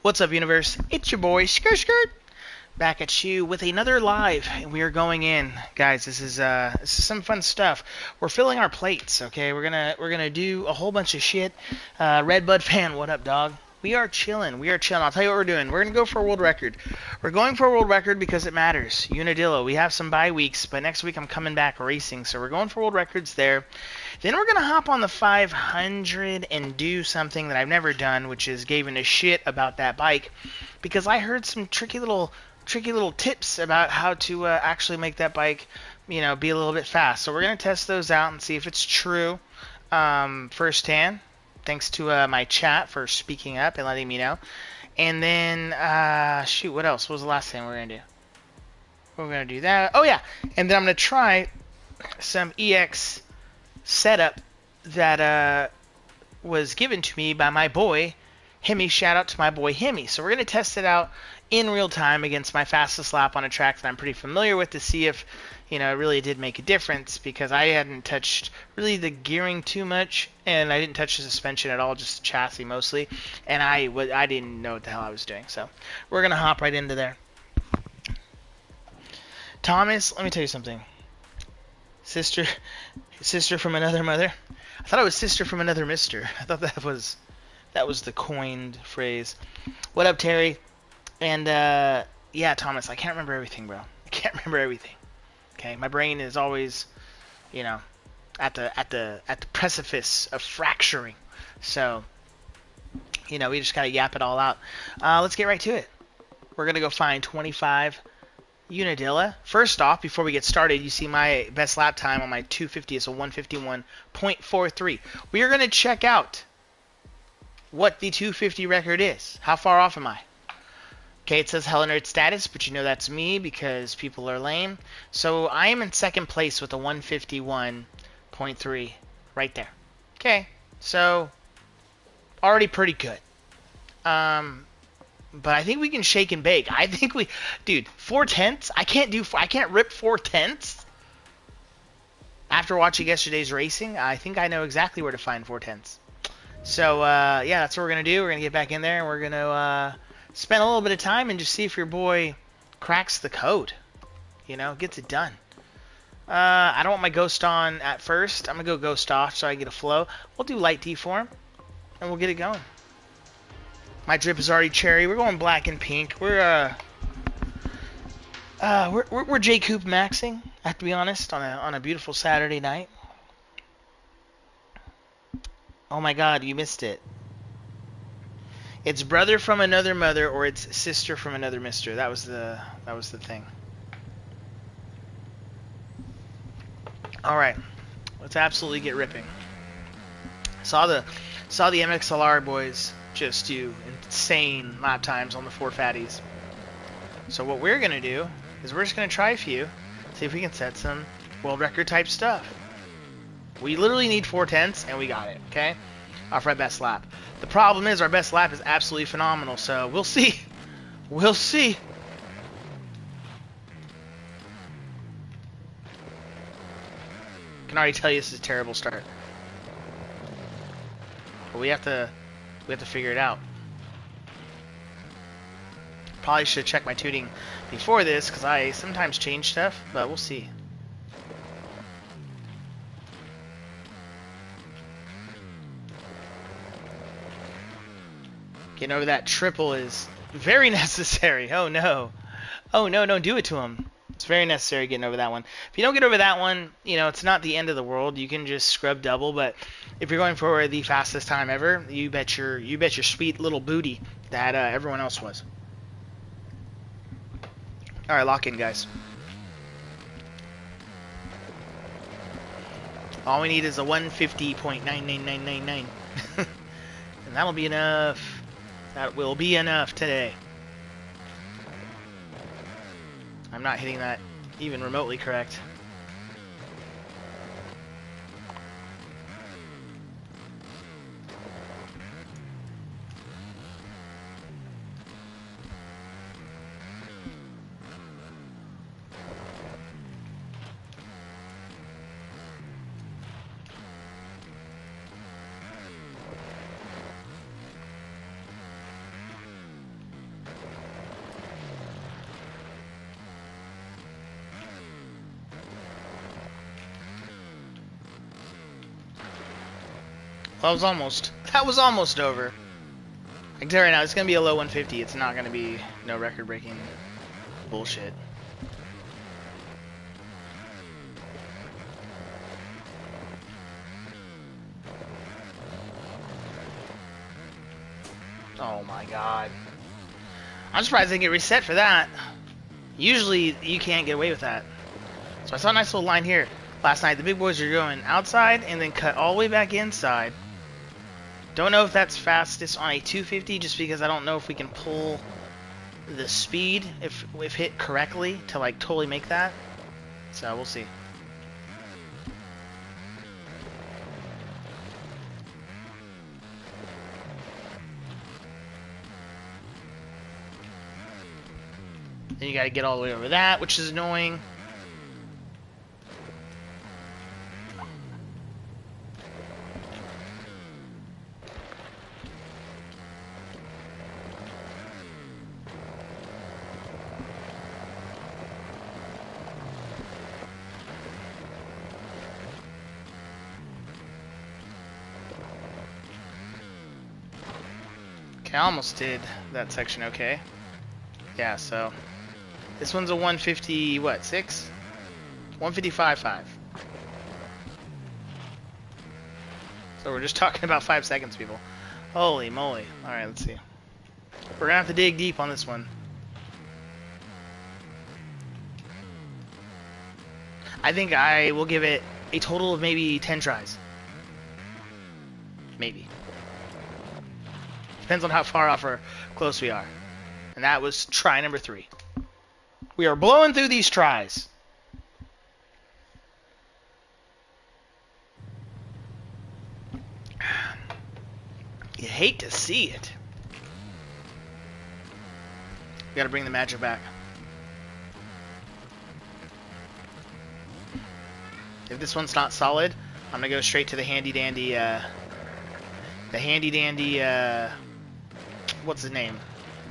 What's up, universe? It's your boy Skirt Skirt back at you with another live, and we are going in, guys. This is some fun stuff. We're filling our plates, okay? We're gonna do a whole bunch of shit. Redbud fan, what up, dog? We are chilling. We are chilling. I'll tell you what we're doing. We're gonna go for a world record. We're going for a world record because it matters. UNADILLA. We have some bye weeks, but next week I'm coming back racing, so we're going for world records there. Then we're going to hop on the 500 and do something that I've never done, which is giving a shit about that bike, because I heard some tricky little tips about how to actually make that bike, be a little bit fast. So we're going to test those out and see if it's true firsthand. Thanks to my chat for speaking up and letting me know. And then, what else? What was the last thing we're going to do? We're going to do that. Oh, yeah. And then I'm going to try some EX setup that was given to me by my boy Hemi. Shout out to my boy Hemi. So we're going to test it out in real time against my fastest lap on a track that I'm pretty familiar with to see if it really did make a difference, because I hadn't touched really the gearing too much, and I didn't touch the suspension at all, just the chassis mostly, and I didn't know what the hell I was doing. So we're going to hop right into there. Thomas, let me tell you something. Sister from another mother. I thought it was sister from another mister. I thought that was the coined phrase. What up, Terry? And yeah, Thomas, I can't remember everything, bro. I can't remember everything. Okay, my brain is always, at the precipice of fracturing. So, we just gotta yap it all out. Let's get right to it. We're gonna go find 25 UNADILLA. First off, before we get started, you see my best lap time on my 250 is a 151.43. We are going to check out what the 250 record is. How far off am I? Okay, it says Hella Nerd status, but that's me because people are lame. So I am in second place with a 151.3 right there. Okay, so already pretty good. But I think we can shake and bake. I think dude, 4/10? I can't rip 4/10. After watching yesterday's racing, I think I know exactly where to find 4/10. So, yeah, that's what we're going to do. We're going to get back in there, and we're going to spend a little bit of time and just see if your boy cracks the code. Gets it done. I don't want my ghost on at first. I'm going to go ghost off so I get a flow. We'll do light deform, and we'll get it going. My drip is already cherry. We're going black and pink. We're J Coop maxing, I have to be honest, on a beautiful Saturday night. Oh my God, you missed it. It's brother from another mother, or it's sister from another mister. That was the thing. All right, let's absolutely get ripping. Saw the MXLR boys just do insane lap times on the 4 fatties. So what we're going to do is we're just going to try a few, see if we can set some world record type stuff. We literally need 4/10, and we got it, okay? Off our best lap. The problem is our best lap is absolutely phenomenal, so we'll see. We'll see. I can already tell you this is a terrible start. But we have to figure it out. Probably should check my tuning before this, because I sometimes change stuff, but we'll see. Getting over that triple is very necessary. Oh no. Oh no, don't do it to him. It's very necessary getting over that one. If you don't get over that one, it's not the end of the world. You can just scrub double, but if you're going for the fastest time ever, you bet your sweet little booty that everyone else was. All right, lock in, guys. All we need is a 150.99999, and that'll be enough. That will be enough today. I'm not hitting that even remotely correct. That was almost over. I can tell you right now, it's gonna be a low 150. It's not gonna be no record-breaking bullshit. Oh my god. I'm surprised they get reset for that. Usually you can't get away with that. So I saw a nice little line here last night. The big boys are going outside and then cut all the way back inside. Don't know if that's fastest on a 250 just because I don't know if we can pull the speed if hit correctly to like totally make that. So we'll see. Then you gotta get all the way over that, which is annoying. Okay, I almost did that section okay. Yeah, so this one's a 150, what, 6? 155.5. So we're just talking about 5 seconds, people. Holy moly. Alright, let's see. We're gonna have to dig deep on this one. I think I will give it a total of maybe 10 tries. Maybe. Depends on how far off or close we are. And that was try number 3. We are blowing through these tries. You hate to see it. We gotta bring the magic back. If this one's not solid, I'm gonna go straight to the handy dandy, what's his name?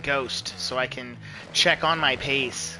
Ghost, so I can check on my pace.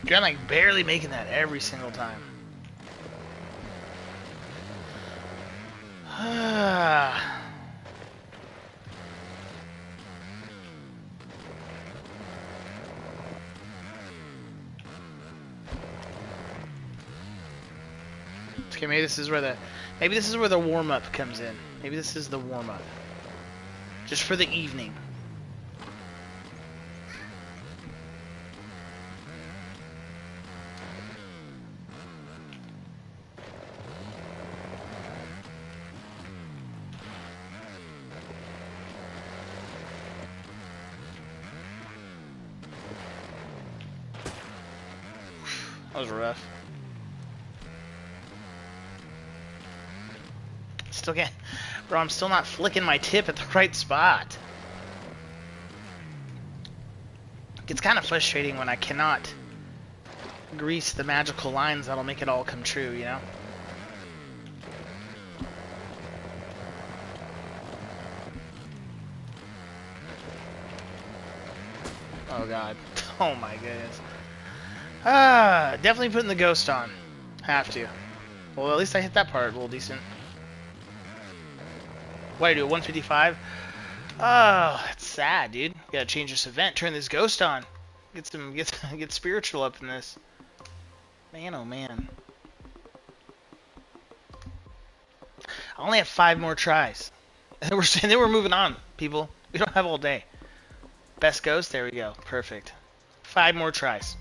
I'm like barely making that every single time. Okay, maybe this is where the warm-up comes in. Maybe this is the warm-up. Just for the evening. That was rough. Still can't... Bro, I'm still not flicking my tip at the right spot. It's kind of frustrating when I cannot grease the magical lines that'll make it all come true, you know? Oh god. Oh my goodness. Definitely putting the ghost on. Have to. Well, at least I hit that part a little decent. What do I do, 155? Oh, that's sad, dude. You gotta change this event, turn this ghost on. Get spiritual up in this. Man, oh man. I only have 5 more tries. And then we're moving on, people. We don't have all day. Best ghost, there we go. Perfect. 5 more tries.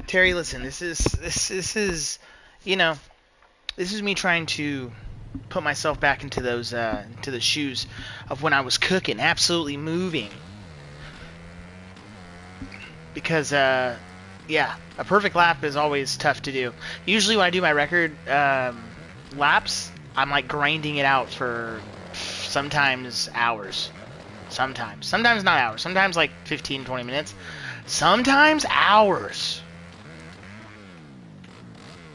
Terry, listen, this is, you know, this is me trying to put myself back into those, into the shoes of when I was cooking, absolutely moving. Because, Yeah, a perfect lap is always tough to do. Usually when I do my record laps, I'm like grinding it out for sometimes hours. Sometimes not hours. Sometimes like 15, 20 minutes. Sometimes hours.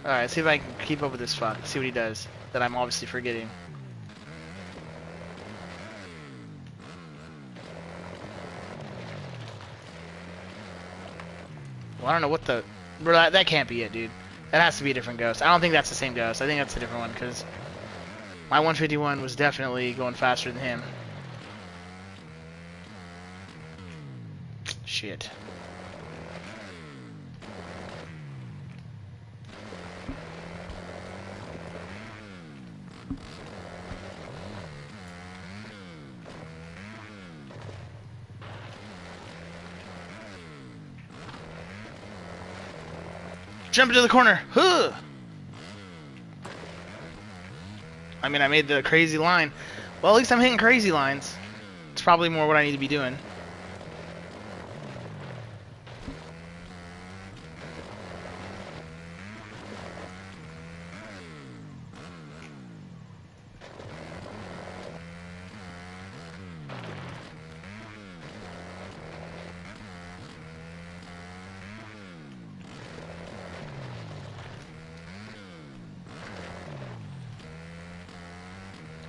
Alright, see if I can keep up with this fuck. See what he does that I'm obviously forgetting. Well, I don't know what the... Bro, that can't be it, dude. That has to be a different ghost. I don't think that's the same ghost. I think that's a different one, because my 151 was definitely going faster than him. Shit. Jump into the corner. Huh. I mean, I made the crazy line. Well, at least I'm hitting crazy lines. It's probably more what I need to be doing.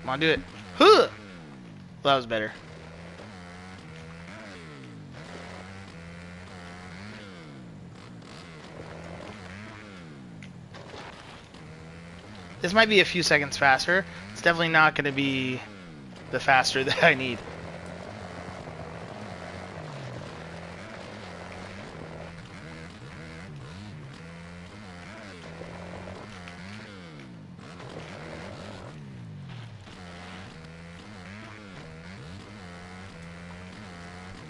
Come on, do it. Huh! Well, that was better. This might be a few seconds faster. It's definitely not going to be the faster that I need.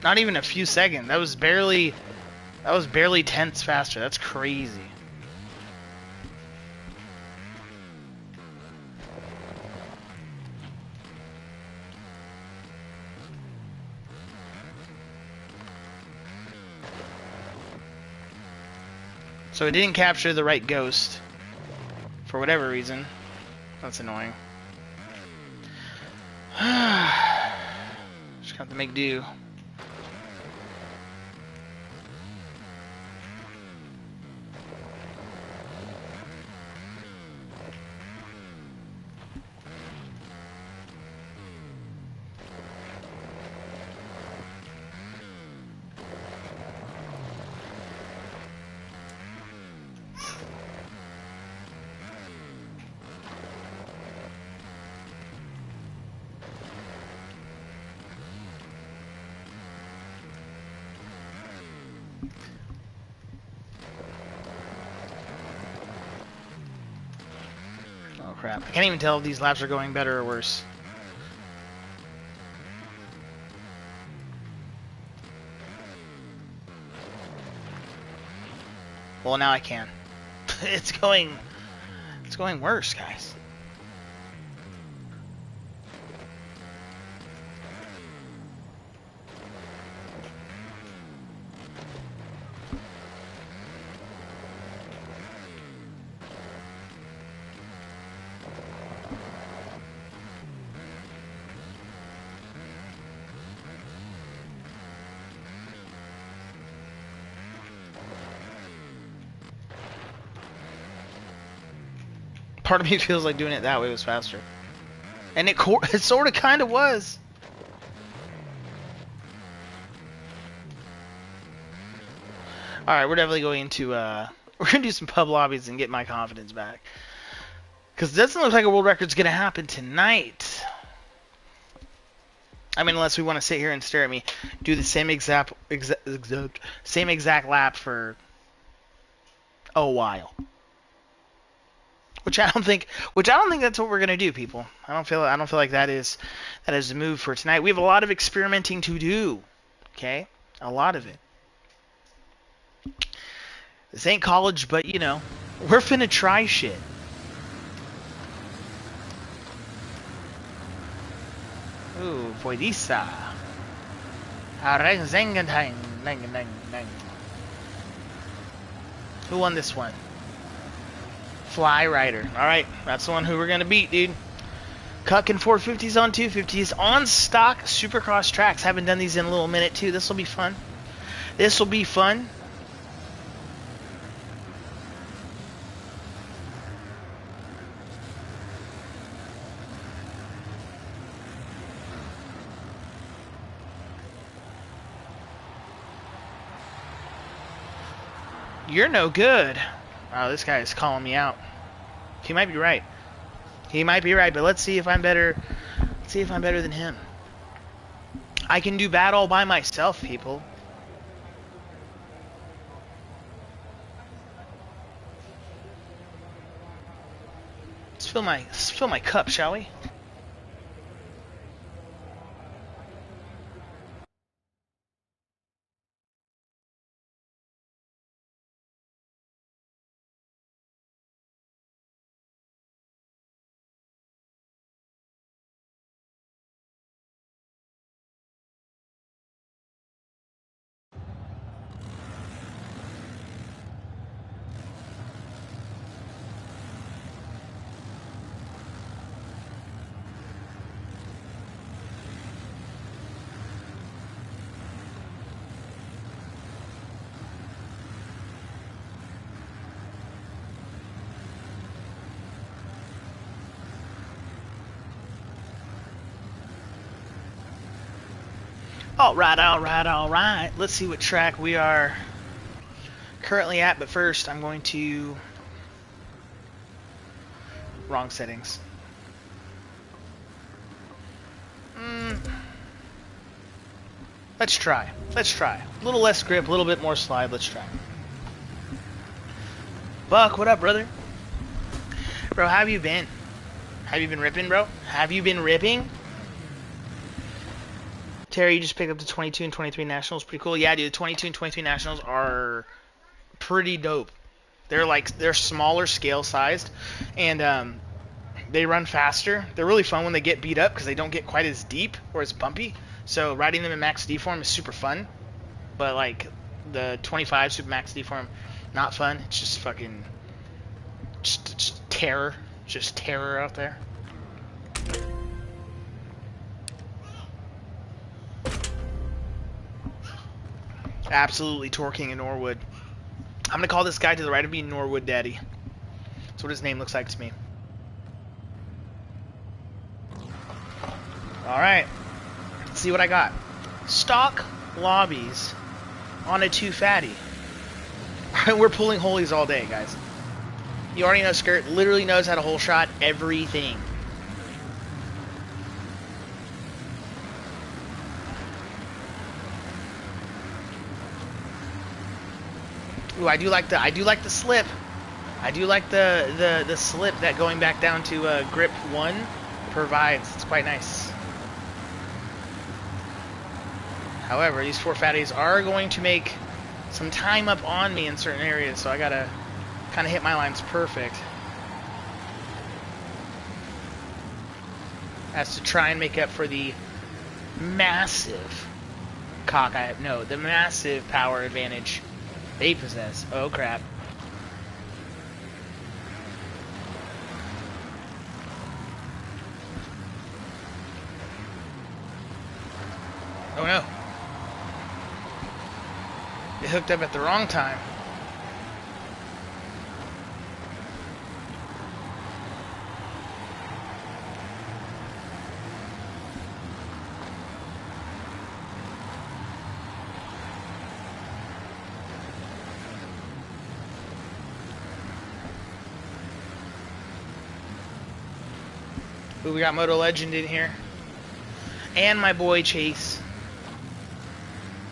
Not even a few seconds. That was barely tenths faster. That's crazy. So it didn't capture the right ghost for whatever reason. That's annoying. Just got to make do. Crap. I can't even tell if these laps are going better or worse. Well, now I can. It's going worse, guys. Part of me feels like doing it that way was faster. And it sort of kind of was. Alright, we're definitely going to, we're going to do some pub lobbies and get my confidence back. Because it doesn't look like a world record's going to happen tonight. I mean, unless we want to sit here and stare at me, do the same exact lap for a while. Which I don't think that's what we're gonna do, people. I don't feel like that is the move for tonight. We have a lot of experimenting to do. Okay? A lot of it. This ain't college, but you know, we're finna try shit. Ooh, Voidisa. Who won this one? Fly Rider. Alright, that's the one who we're going to beat, dude. Cucking 450s on 250s on stock Supercross tracks. Haven't done these in a little minute, too. This will be fun. This will be fun. You're no good. Oh, this guy is calling me out. He might be right. He might be right, but let's see if I'm better. Let's see if I'm better than him. I can do bad all by myself, people. Let's fill my cup, shall we? Alright, alright, alright. Let's see what track we are currently at, but first I'm going to... Wrong settings. Let's try. Let's try. A little less grip, a little bit more slide. Let's try. Buck, what up, brother? Bro, how have you been? Have you been ripping, bro? Have you been ripping? Terry, you just picked up the 22 and 23 Nationals. Pretty cool. Yeah, dude, the 22 and 23 Nationals are pretty dope. They're smaller scale sized, and they run faster. They're really fun when they get beat up because they don't get quite as deep or as bumpy. So riding them in max D form is super fun. But like the 25 super max D form, not fun. It's just fucking just terror. Just terror out there. Absolutely torquing in Norwood. I'm going to call this guy to the right of me Norwood Daddy. That's what his name looks like to me. Alright. Let's see what I got. Stock lobbies on a 2 fatty. We're pulling holies all day, guys. You already know Skirt literally knows how to hole shot everything. Ooh, I do like the slip. I do like the slip that going back down to grip 1 provides. It's quite nice. However, these 4 fatties are going to make some time up on me in certain areas, so I gotta kind of hit my lines perfect. That's to try and make up for the massive the massive power advantage they possess. Oh crap. Oh no. It hooked up at the wrong time. Ooh, we got Moto Legend in here. And my boy Chase.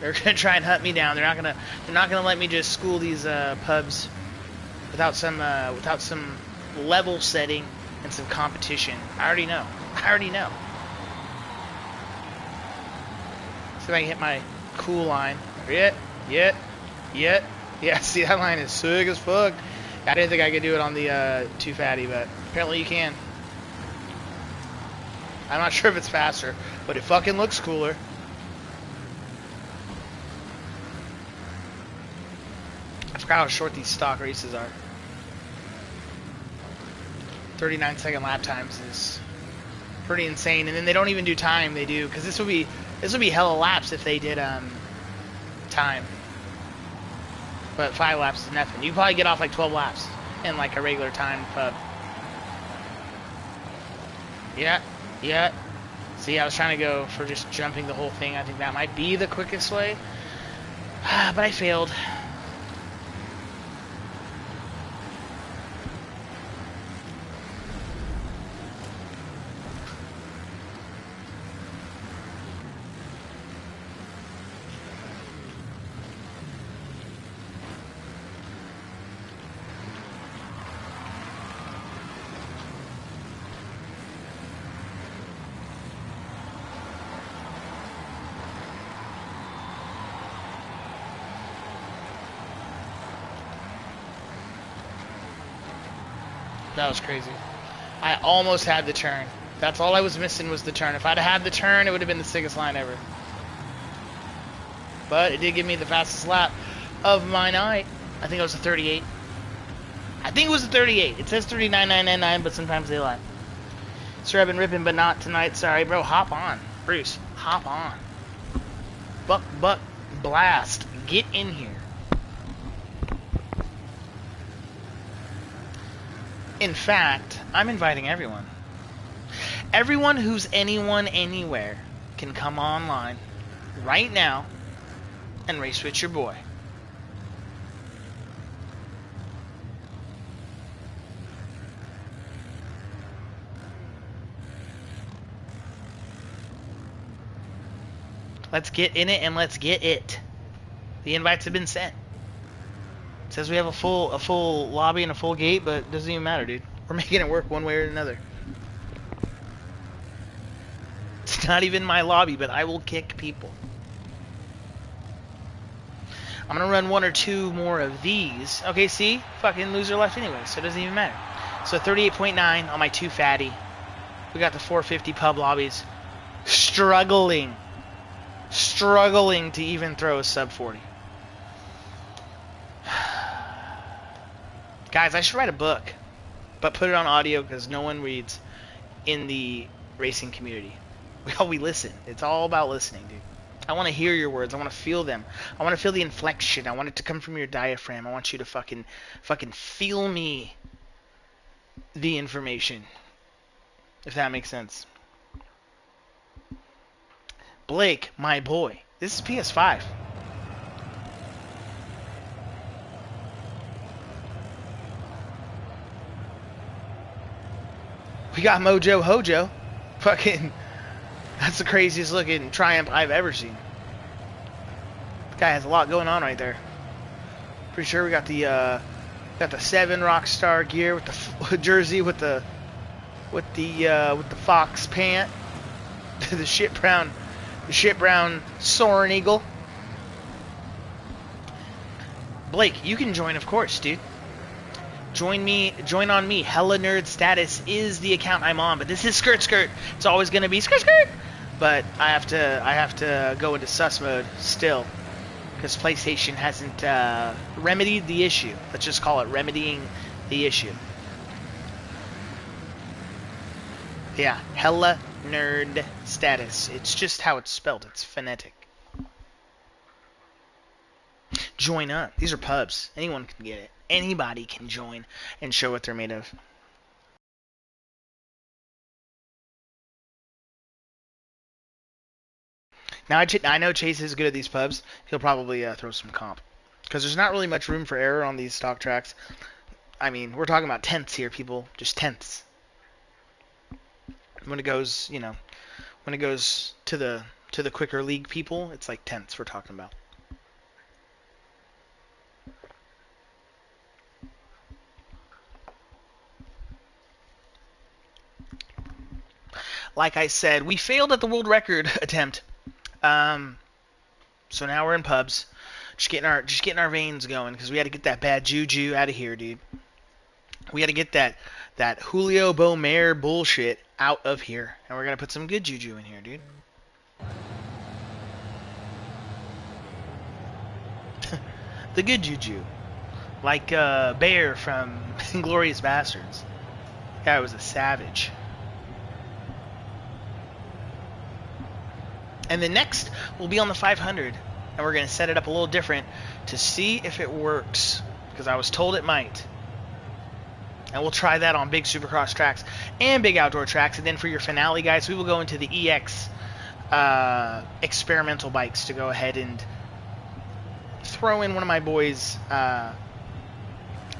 They're gonna try and hunt me down. They're not gonna let me just school these pubs without some level setting and some competition. I already know. See if I can hit my cool line. Yeah. See, that line is sick as fuck. I didn't think I could do it on the 2 fatty, but apparently you can. I'm not sure if it's faster, but it fucking looks cooler. forgot how short these stock races are. 39-second lap times is pretty insane, and then they don't even do time. They do, because this would be hella laps if they did time. But 5 laps is nothing. You probably get off like 12 laps in like a regular time pub. Yeah. See, I was trying to go for just jumping the whole thing. I think that might be the quickest way. But I failed. That was crazy. I almost had the turn. That's all I was missing was the turn. If I'd had the turn, it would have been the sickest line ever. But it did give me the fastest lap of my night. I think it was a 38. I think it was a 38. It says 39.999, but sometimes they lie. Sir, I've been ripping, but not tonight. Sorry, bro. Hop on. Bruce, hop on. Buck, blast. Get in here. In fact, I'm inviting everyone. Everyone who's anyone anywhere can come online right now and race with your boy. Let's get in it and let's get it. The invites have been sent. It says we have a full lobby and a full gate, but it doesn't even matter, dude. We're making it work one way or another. It's not even my lobby, but I will kick people. I'm gonna run 1 or 2 more of these. Okay, see? Fucking loser left anyway, so it doesn't even matter. So 38.9 on my 2 fatty. We got the 450 pub lobbies. Struggling to even throw a sub 40. Guys, I should write a book, but put it on audio because no one reads in the racing community. We listen. It's all about listening, dude. I want to hear your words. I want to feel them. I want to feel the inflection. I want it to come from your diaphragm. I want you to fucking feel me the information, if that makes sense. Blake, my boy. This is PS5. We got Mojo Hojo. Fucking, that's the craziest looking Triumph I've ever seen. Guy has a lot going on right there. Pretty sure we got the 7 Rockstar gear with the jersey with the fox pant, the shit brown Soaring Eagle. Blake, you can join, of course, dude. Join on me. Hella Nerd Status is the account I'm on, but this is Skirt. It's always gonna be Skirt. But I have to go into sus mode still, because PlayStation hasn't remedied the issue. Let's just call it remedying the issue. Yeah, Hella Nerd Status. It's just how it's spelled. It's phonetic. Join up. These are pubs. Anyone can get it. Anybody can join and show what they're made of. Now, I know Chase is good at these pubs. He'll probably throw some comp. Because there's not really much room for error on these stock tracks. I mean, we're talking about tenths here, people. Just tenths. When it goes, when it goes to the quicker league people, it's like tenths we're talking about. Like I said, we failed at the world record attempt. So now we're in pubs, just getting our veins going, because we had to get that bad juju out of here, dude. We had to get that Julio Beaumare bullshit out of here, and we're gonna put some good juju in here, dude. The good juju. Like Bear from Inglourious Bastards. Guy was a savage. And the next will be on the 500. And we're going to set it up a little different to see if it works. Because I was told it might. And we'll try that on big supercross tracks and big outdoor tracks. And then for your finale, guys, we will go into the EX experimental bikes to go ahead and throw in one of my boys'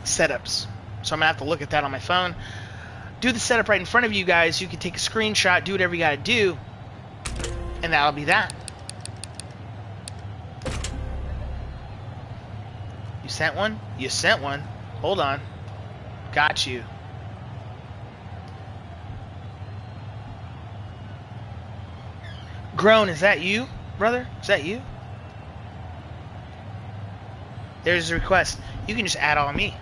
setups. So I'm going to have to look at that on my phone. Do the setup right in front of you guys. You can take a screenshot, do whatever you got to do. And that'll be that. You sent one? You sent one. Hold on. Got you. Grown, is that you, brother? Is that you? There's a request. You can just add on me.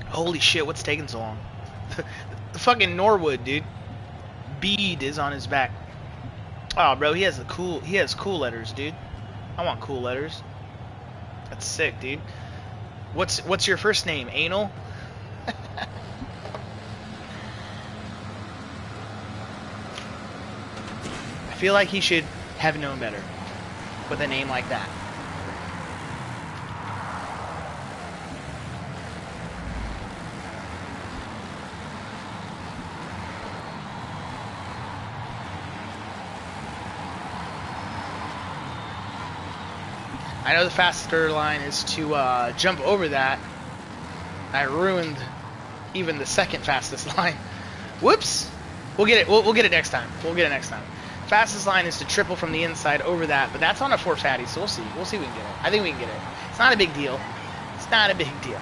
Holy shit, what's taking so long? The fucking Norwood, dude. Bead is on his back. Oh, bro, he has cool letters, dude. I want cool letters. That's sick, dude. What's your first name? Anal? I feel like he should have known better with a name like that. I know the faster line is to jump over that. I ruined even the second fastest line. Whoops! We'll get it. We'll get it next time. We'll get it next time. Fastest line is to triple from the inside over that, but that's on a 4 fatty, so we'll see. We'll see if we can get it. I think we can get it. It's not a big deal. It's not a big deal.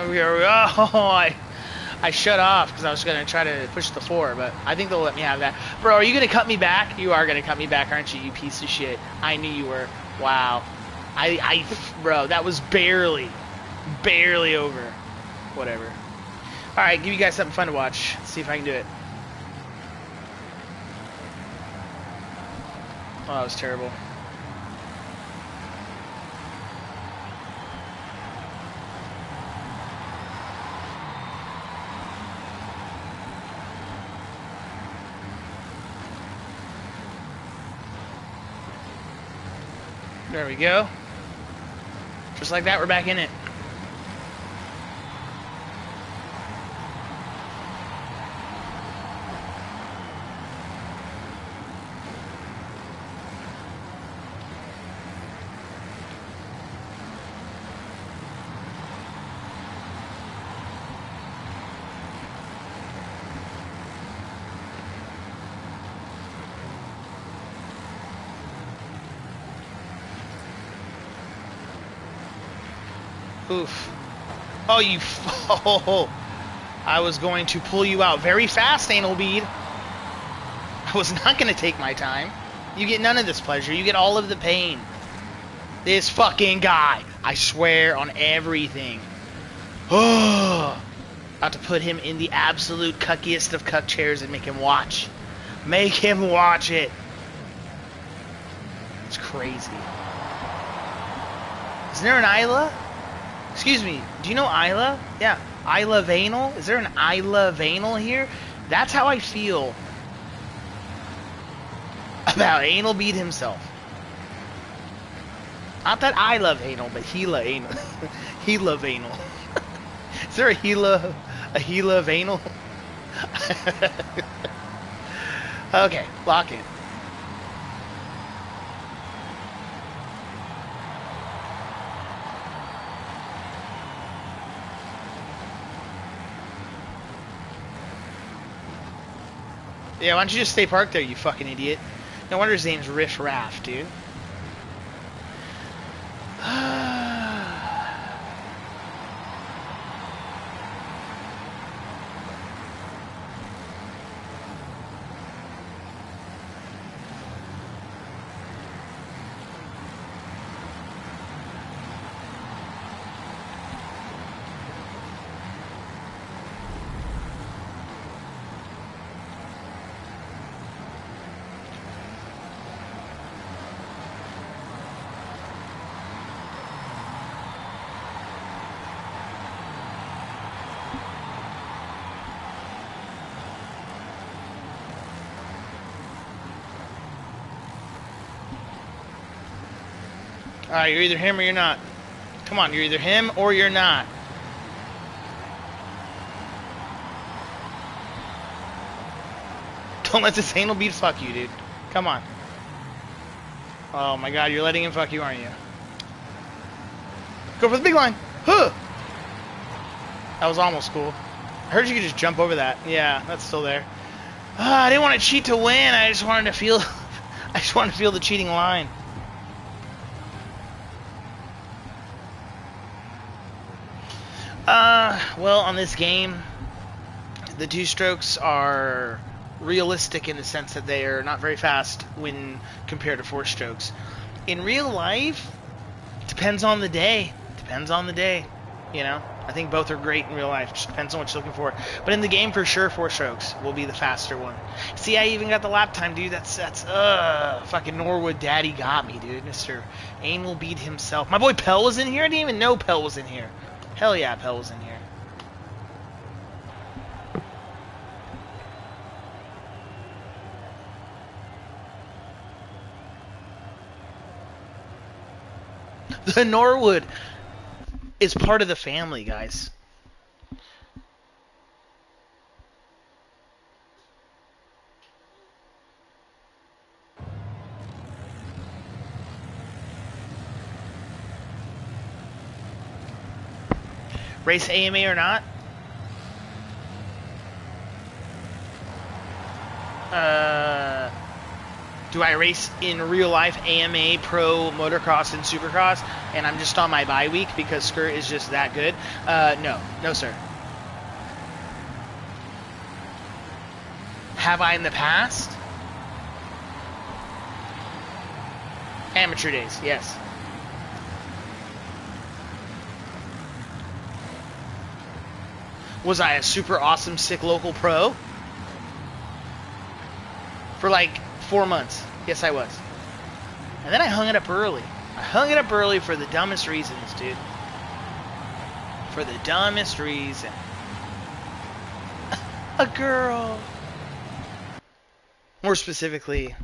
We are. Oh, I shut off because I was going to try to push the 4, but I think they'll let me have that. Bro, are you going to cut me back? You are going to cut me back, aren't you, you piece of shit? I knew you were. Wow. Bro, that was barely over. Whatever. All right, give you guys something fun to watch. Let's see if I can do it. Oh, that was terrible. There we go. Just like that, we're back in it. Oof. Oh, you... Oh, I was going to pull you out very fast, Anal Bead. I was not going to take my time. You get none of this pleasure. You get all of the pain. This fucking guy. I swear on everything. Oh. About to put him in the absolute cuckiest of cuck chairs and make him watch. Make him watch it. It's crazy. Isn't there an Isla? Excuse me, do you know Isla? Yeah, Isla Vanal? Is there an Isla Vanal here? That's how I feel about Anal Bead himself. Not that I love anal, but Gila anal. Gila Vanal. Is there a Gila Vanal? Okay, lock in. Yeah, why don't you just stay parked there, you fucking idiot? No wonder his name's Riff Raff, dude. Alright, you're either him or you're not. Come on, you're either him or you're not. Don't let this anal beat fuck you, dude. Come on. Oh my god, you're letting him fuck you, aren't you? Go for the big line. Huh! That was almost cool. I heard you could just jump over that. Yeah, that's still there. I didn't want to cheat to win. I just wanted to feel I just wanted to feel the cheating line. Well, on this game, the two strokes are realistic in the sense that they are not very fast when compared to four strokes. In real life, depends on the day. Depends on the day. You know, I think both are great in real life. Just depends on what you're looking for. But in the game, for sure, four strokes will be the faster one. See, I even got the lap time, dude. That's fucking Norwood Daddy got me, dude. Mr. Anal beat himself. My boy Pell was in here. I didn't even know Pell was in here. Hell yeah, Pell was in here. The Norwood is part of the family, guys. Race AMA or not? Do I race in real life AMA, Pro, Motocross, and Supercross, and I'm just on my bye week because Skirt is just that good? No. No, sir. Have I in the past? Amateur days, yes. Was I a super awesome, sick local pro? For like 4 months. Yes, I was. And then I hung it up early. I hung it up early for the dumbest reasons, dude. For the dumbest reason. A girl. More specifically,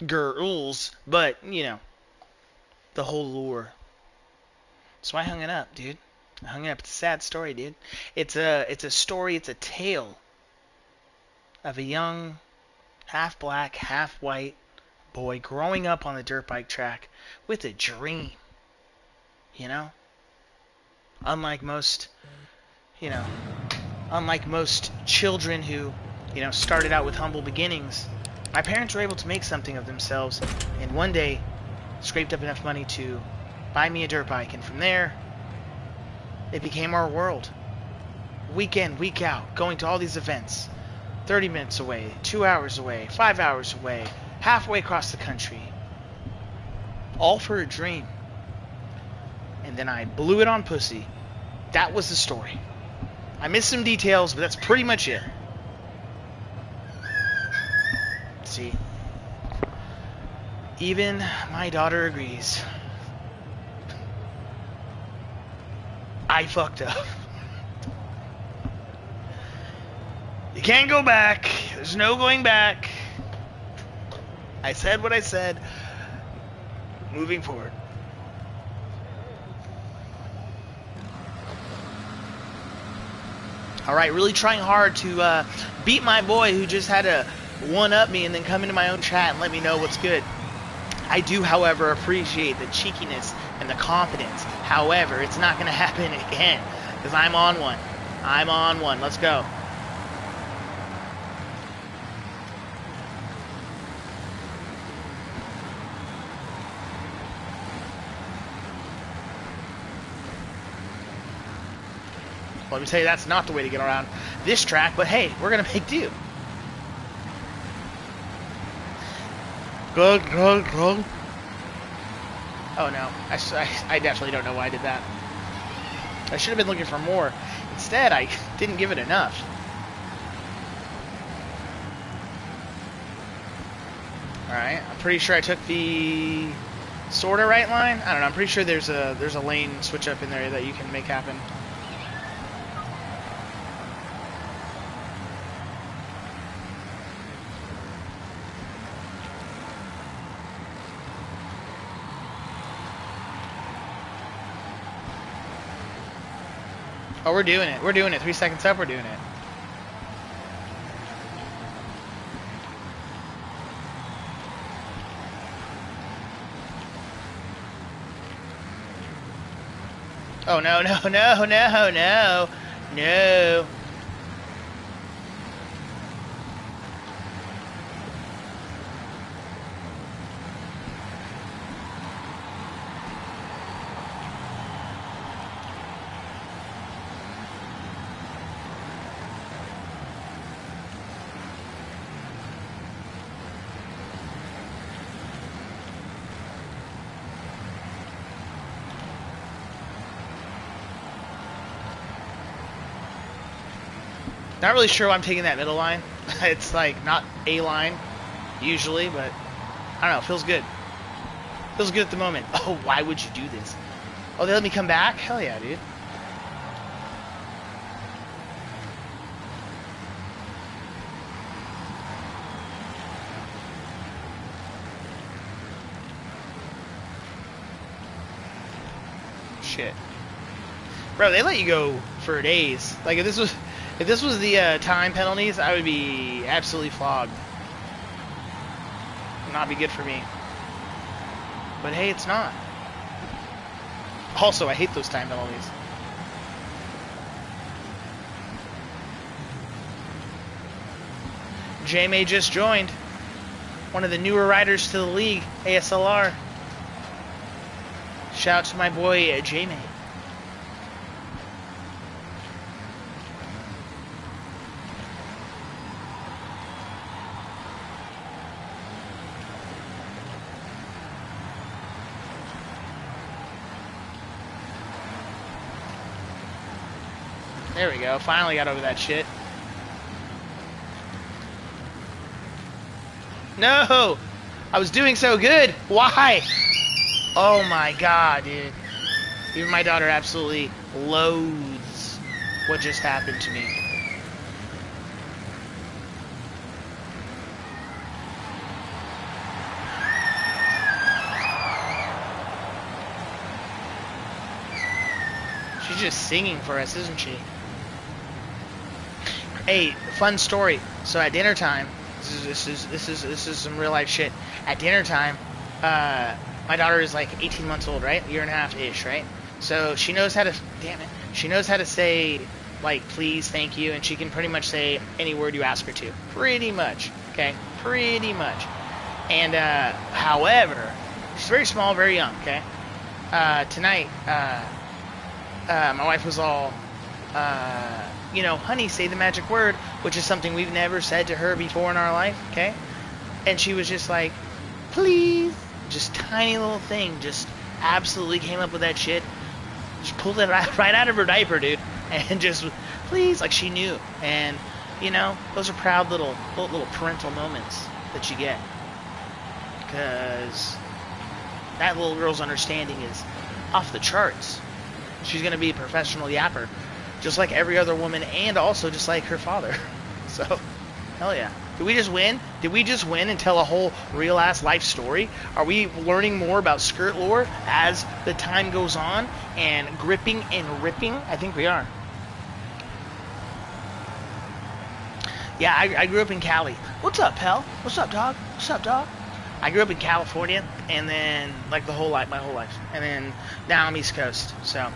girls. But, you know, the whole lure. So I hung it up, dude. I hung it up. It's a sad story, dude. It's a story, it's a tale of a young, half black, half white boy growing up on the dirt bike track with a dream. You know? Unlike most children who, you know, started out with humble beginnings, my parents were able to make something of themselves and one day scraped up enough money to buy me a dirt bike, and from there it became our world. Week in, week out, going to all these events. 30 minutes away, 2 hours away, 5 hours away, halfway across the country. All for a dream. And then I blew it on pussy. That was the story. I missed some details, but that's pretty much it. See? Even my daughter agrees. I fucked up. You can't go back. There's no going back. I said what I said. Moving forward. Alright, really trying hard to beat my boy who just had to one-up me and then come into my own chat and let me know what's good. I do, however, appreciate the cheekiness and the confidence. However, it's not going to happen again because I'm on one. I'm on one. Let's go. Let me tell you, that's not the way to get around this track, but hey, we're going to make do. Go. Oh no, I definitely don't know why I did that. I should have been looking for more. Instead, I didn't give it enough. Alright, I'm pretty sure I took the sorta right line. I don't know, I'm pretty sure there's a lane switch up in there that you can make happen. Oh, we're doing it. We're doing it. 3 seconds up, we're doing it. Oh, no, no, no, no, no. No. Not really sure why I'm taking that middle line. It's like not a line usually, but I don't know. Feels good. Feels good at the moment. Oh, why would you do this? Oh, they let me come back? Hell yeah, dude. Shit. Bro, they let you go for days. Like if this was the time penalties, I would be absolutely flogged. Would not be good for me. But hey, it's not. Also, I hate those time penalties. J-May just joined. One of the newer riders to the league, ASLR. Shout out to my boy, J-May. There we go. Finally got over that shit. No! I was doing so good. Why? Oh my god, dude. Even my daughter absolutely loathes what just happened to me. She's just singing for us, isn't she? Hey, fun story. So at dinner time, this is some real life shit. At dinner time, my daughter is like 18 months old, right? A year and a half ish, right? So she knows how to, damn it, she knows how to say like please, thank you, and she can pretty much say any word you ask her to. Pretty much, okay? Pretty much. And however, she's very small, very young, okay? Tonight, my wife was all, you know, honey, say the magic word, which is something we've never said to her before in our life, okay? And she was just like, please. Just tiny little thing, just absolutely came up with that shit. She pulled it right out of her diaper, dude. And just, please, like she knew. And, you know, those are proud little parental moments that you get. Because that little girl's understanding is off the charts. She's going to be a professional yapper. Just like every other woman, and also just like her father. So, hell yeah. Did we just win? Did we just win and tell a whole real-ass life story? Are we learning more about skirt lore as the time goes on and gripping and ripping? I think we are. Yeah, I grew up in Cali. What's up, pal? What's up, dog? What's up, dog? I grew up in California, and then, like, my whole life. And then now I'm East Coast, so...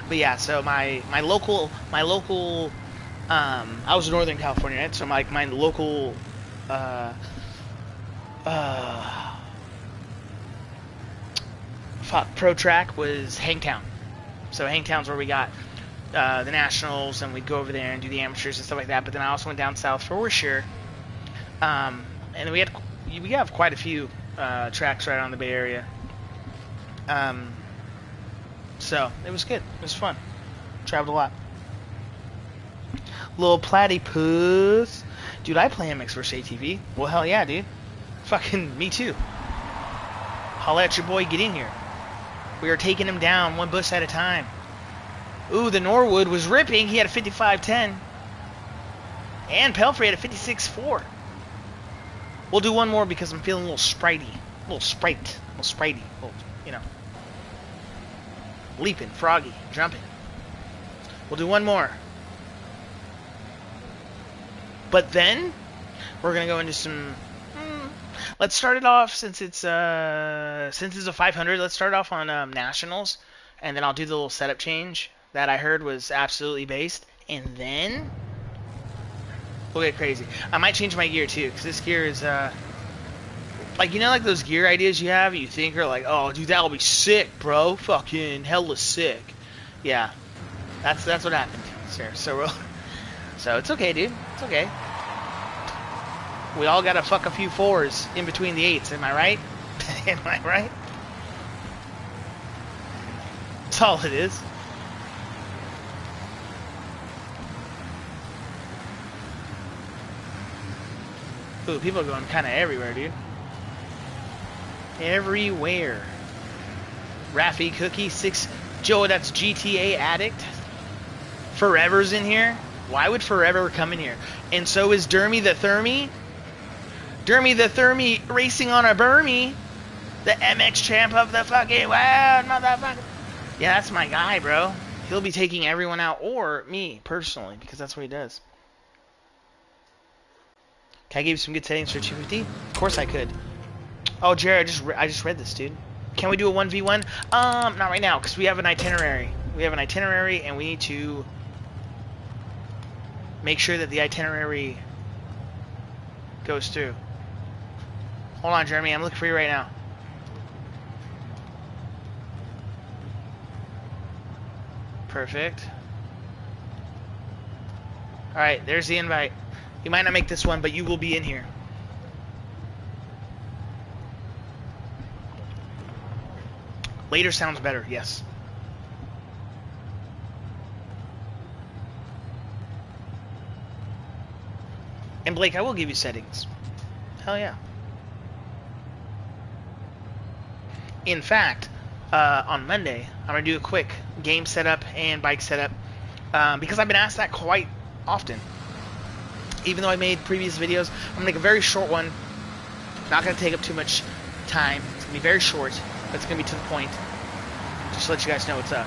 But yeah, so my local, I was in Northern California, right? So my local, pro track was Hangtown. So Hangtown's where we got the nationals, and we'd go over there and do the amateurs and stuff like that. But then I also went down south for Worcester, and we have quite a few tracks right around the Bay Area. So, it was good. It was fun. Traveled a lot. Little platypus. Dude, I play MX vs ATV. Well, hell yeah, dude. Fucking me too. Holla at your boy, get in here. We are taking him down one bus at a time. Ooh, the Norwood was ripping. He had a 55.10. And Pelfrey had a 56.4. We'll do one more because I'm feeling a little spritey. A little spritey. You know. Leaping, froggy, jumping. We'll do one more. But then we're gonna go into some. Let's start it off since it's a 500. Let's start off on nationals, and then I'll do the little setup change that I heard was absolutely based, and then we'll get crazy. I might change my gear too, because this gear is like, you know, like those gear ideas you have, you think are like, oh, dude, that'll be sick, bro, fucking hella sick. Yeah, that's what happened, sir. So it's okay, dude. It's okay. We all gotta fuck a few 4s in between the 8s. Am I right? Am I right? That's all it is. Ooh, people are going kind of everywhere, dude. Everywhere. Raffy Cookie 6. Joe, that's GTA Addict. Forever's in here. Why would Forever come in here? And so is Dermy the Thermy. Dermy the Thermy racing on a Burmy. The MX champ of the fucking world, motherfucker. Yeah, that's my guy, bro. He'll be taking everyone out, or me, personally, because that's what he does. Can I give you some good settings for 250? Of course I could. Oh, Jared, I just read this, dude. Can we do a 1v1? Not right now, because we have an itinerary. We have an itinerary, and we need to make sure that the itinerary goes through. Hold on, Jeremy. I'm looking for you right now. Perfect. Alright, there's the invite. You might not make this one, but you will be in here. Later sounds better, yes. And Blake, I will give you settings. Hell yeah. In fact, on Monday, I'm going to do a quick game setup and bike setup because I've been asked that quite often. Even though I made previous videos, I'm going to make a very short one. Not going to take up too much time. It's going to be very short, but it's going to be to the point. Just to let you guys know what's up.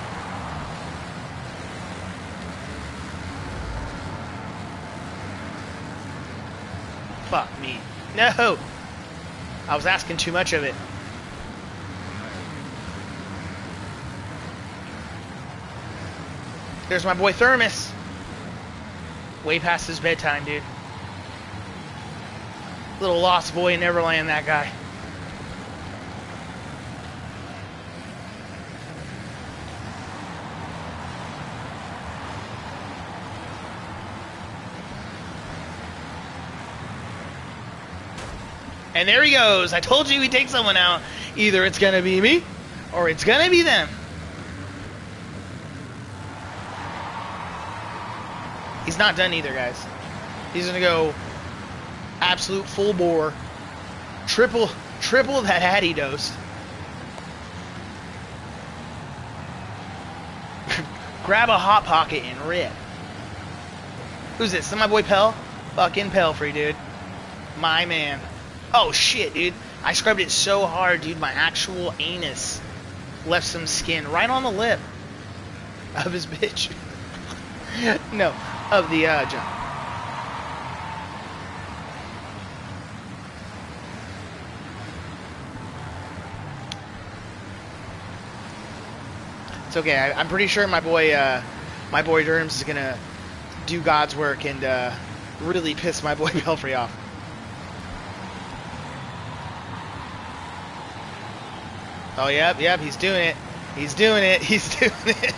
Fuck me. No! I was asking too much of it. There's my boy Thermos. Way past his bedtime, dude. Little lost boy in Neverland, that guy. And there he goes. I told you he'd take someone out. Either it's gonna be me, or it's gonna be them. He's not done either, guys. He's gonna go absolute full bore, triple that Hattie dose. Grab a hot pocket and rip. Who's this? Is that my boy Pell? Fucking Pelfrey, dude. My man. Oh shit, dude. I scrubbed it so hard, dude. My actual anus left some skin right on the lip of his bitch. No, of the John. It's okay. I'm pretty sure my boy Durhams is gonna do God's work and really piss my boy Belfry off. Oh, yep, he's doing it. He's doing it.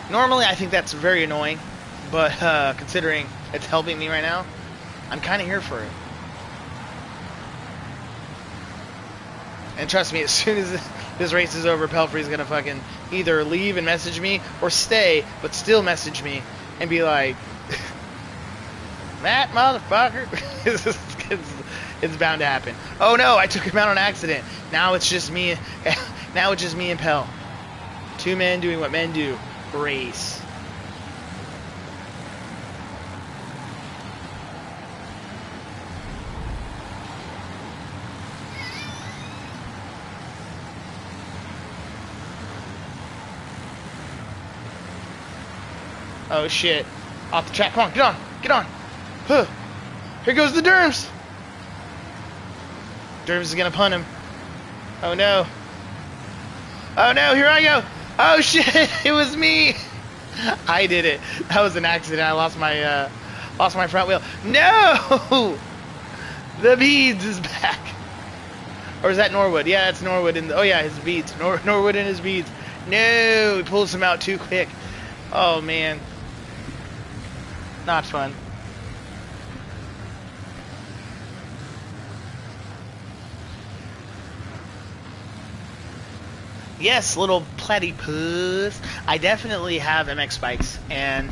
Normally, I think that's very annoying, but considering it's helping me right now, I'm kind of here for it. And trust me, as soon as this race is over, Pelfrey's gonna fucking either leave and message me, or stay, but still message me, and be like, Matt, motherfucker. It's bound to happen. Oh no, I took him out on accident. Now it's just me. Now it's just me and Pell. Two men doing what men do. Race. Oh shit. Off the track. Come on, get on. Get on. Huh. Here goes the Derms. Derms is gonna punt him. Oh no. Oh no, here I go. Oh shit, it was me. I did it. That was an accident. I lost my front wheel. No! The beads is back. Or is that Norwood? Yeah, that's Norwood. Oh yeah, his beads. Norwood and his beads. No, he pulls them out too quick. Oh man. Not fun. Yes, little platypus. I definitely have MX bikes, and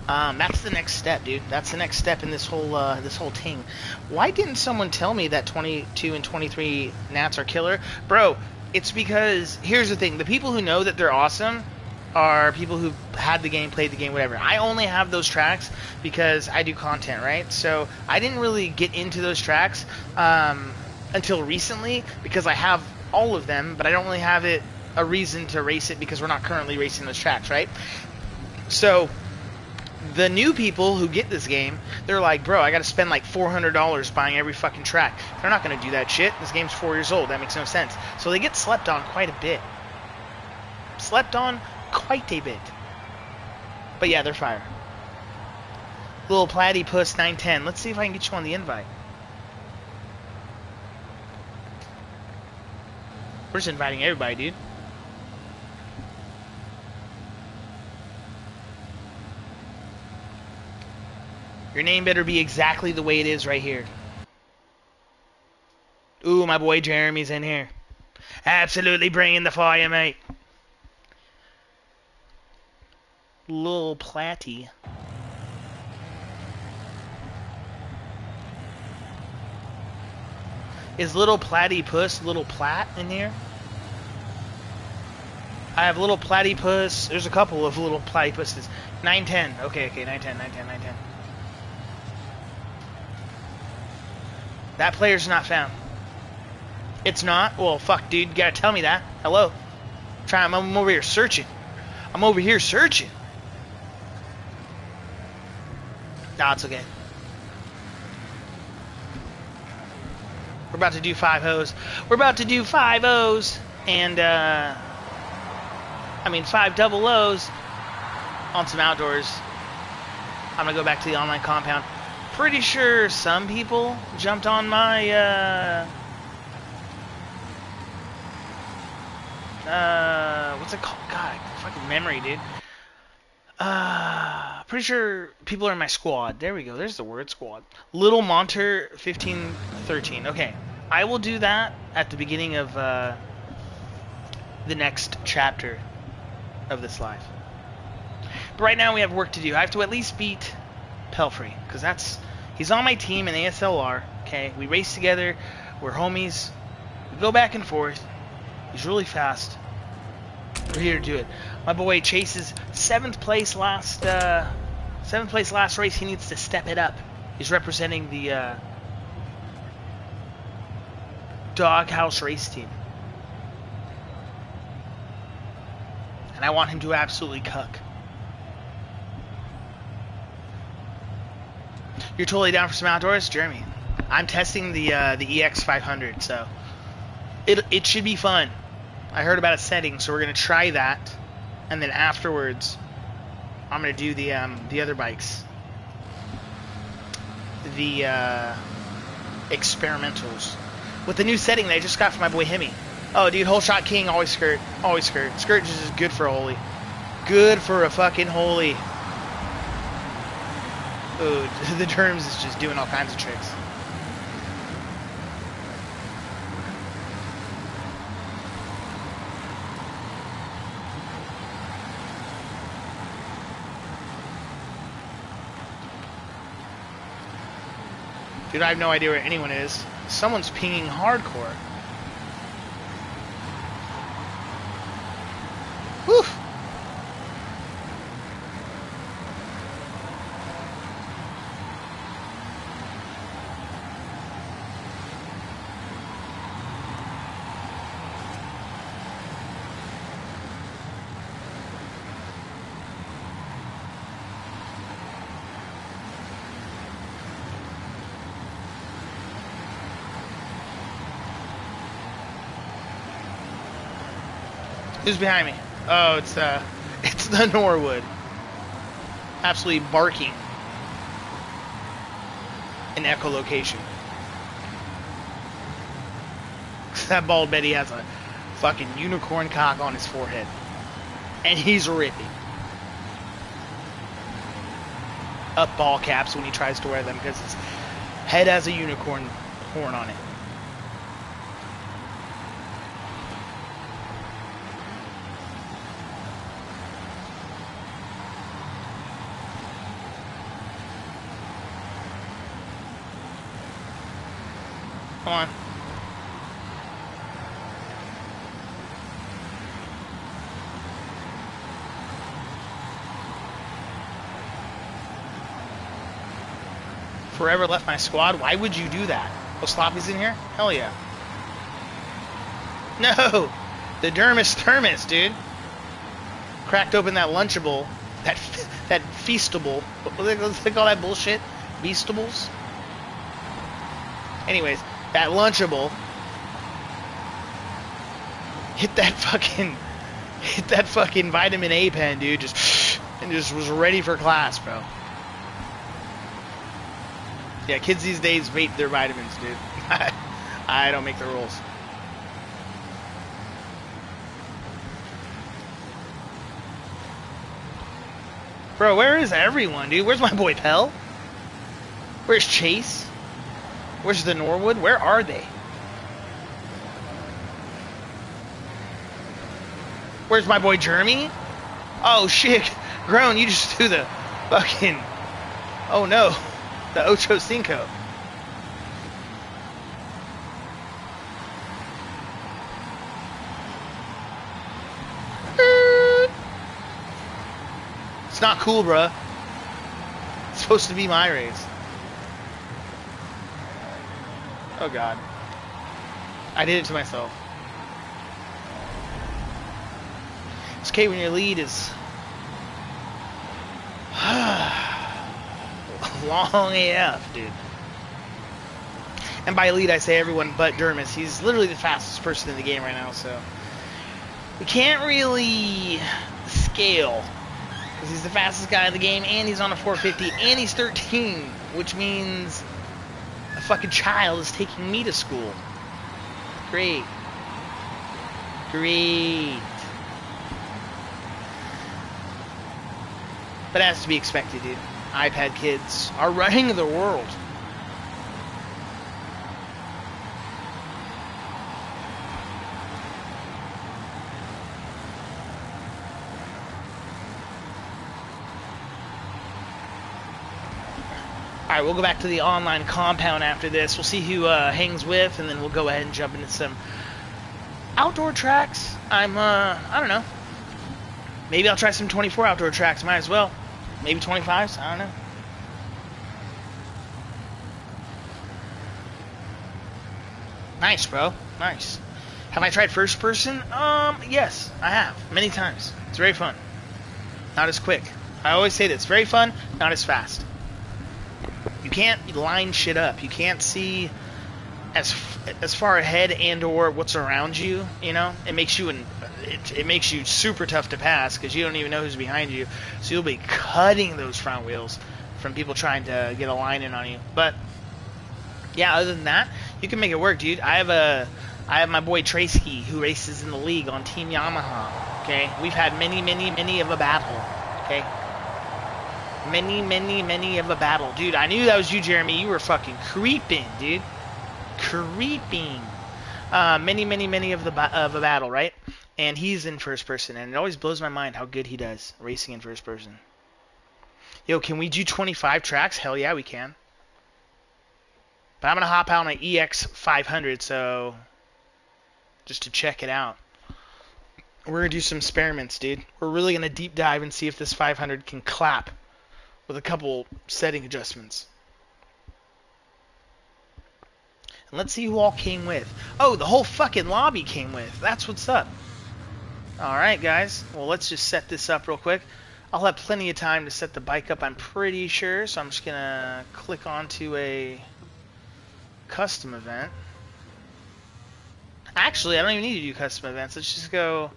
that's the next step, dude. That's the next step in this whole thing. Why didn't someone tell me that 22 and 23 Nats are killer, bro? It's because here's the thing: the people who know that they're awesome are people who've had the game, played the game, whatever. I only have those tracks because I do content, right? So I didn't really get into those tracks until recently because I have all of them, but I don't really have a reason to race it because we're not currently racing those tracks, right? So the new people who get this game, they're like, bro, I got to spend like $400 buying every fucking track. They're not going to do that shit. This game's 4 years old. That makes no sense. So they get slept on quite a bit. Slept on quite a bit. But yeah, they're fire. Little platypus 910. Let's see if I can get you on the invite. We're just inviting everybody, dude. Your name better be exactly the way it is right here. Ooh, my boy Jeremy's in here. Absolutely bringing the fire, mate. Little Platty. Is little platypus little plat in here? I have little platypus. There's a couple of little platypuses. 910. Okay, 910, 910, 910. That player's not found. It's not? Well, fuck, dude. You gotta tell me that. Hello? I'm over here searching. I'm over here searching. Nah, it's okay. We're about to do 5-0s. We're about to do 5-0s. And, 5 double O's on some outdoors. I'm gonna go back to the online compound. Pretty sure some people jumped on my, what's it called? God, fucking memory, dude. Pretty sure people are in my squad. There we go. There's the word, squad. Little Monter 1513. Okay, I will do that at the beginning of the next chapter of this live. But right now we have work to do. I have to at least beat Pelfrey, because he's on my team in ASLR. Okay, we race together. We're homies. We go back and forth. He's really fast. We're here to do it. My boy Chase's 7th place last race. He needs to step it up. He's representing the Doghouse race team, and I want him to absolutely cuck. You're totally down for some outdoors, Jeremy? I'm testing the EX500, so it should be fun. I heard about a setting, so we're gonna try that, and then afterwards, I'm gonna do the other bikes, the experimentals, with the new setting that I just got from my boy Hemi. Oh, dude, Whole Shot King, always skirt, always skirt. Skirt just is good for a holy, good for a fucking holy. Ooh, the Terms is just doing all kinds of tricks. Dude, I have no idea where anyone is. Someone's pinging hardcore. Whew. Who's behind me? Oh, it's the Norwood. Absolutely barking. An echolocation. That bald Betty has a fucking unicorn cock on his forehead. And he's ripping. Up ball caps when he tries to wear them because his head has a unicorn horn on it. Come on. Forever left my squad? Why would you do that? Oh, Sloppy's in here? Hell yeah. No! The Dermis Thermos, dude. Cracked open that Lunchable. That Feastable. What do they call that bullshit? Beastables? Anyways, that Lunchable. Hit that fucking vitamin A pen, dude. And just was ready for class, bro. Yeah, kids these days vape their vitamins, dude. I don't make the rules. Bro, where is everyone, dude? Where's my boy Pell? Where's Chase? Where's the Norwood? Where are they? Where's my boy Jeremy? Oh, shit. Grown, you just threw the fucking... Oh, no. The Ocho Cinco. It's not cool, bruh. It's supposed to be my race. Oh, God. I did it to myself. It's okay when your lead is... long AF, dude. And by lead, I say everyone but Dermis. He's literally the fastest person in the game right now, so... We can't really scale. Because he's the fastest guy in the game, and he's on a 450, and he's 13. Which means a fucking child is taking me to school. Great. Great. But it has to be expected, dude. iPad kids are running the world. Alright, we'll go back to the online compound after this. We'll see who hangs with, and then we'll go ahead and jump into some outdoor tracks. I don't know. Maybe I'll try some 24 outdoor tracks. Might as well. Maybe 25s? I don't know. Nice, bro. Nice. Have I tried first person? Yes, I have. Many times. It's very fun. Not as quick. I always say this. Very fun, not as fast. You can't line shit up. You can't see as far ahead and or what's around you, you know? It makes you it makes you super tough to pass because you don't even know who's behind you. So you'll be cutting those front wheels from people trying to get a line in on you. But yeah, other than that, you can make it work, dude. I have my boy Tracy who races in the league on Team Yamaha. Okay, we've had many of a battle. Okay, many of a battle, dude. I knew that was you, Jeremy. You were fucking creeping, dude. Creeping. Many of a battle, right? And he's in first person, and it always blows my mind how good he does racing in first person. Yo, can we do 25 tracks? Hell yeah, we can. But I'm going to hop out on an EX 500, so just to check it out. We're going to do some experiments, dude. We're really going to deep dive and see if this 500 can clap with a couple setting adjustments. And let's see who all came with. Oh, the whole fucking lobby came with. That's what's up. Alright, guys. Well, let's just set this up real quick. I'll have plenty of time to set the bike up, I'm pretty sure. So I'm just going to click onto a custom event. Actually, I don't even need to do custom events. Let's just go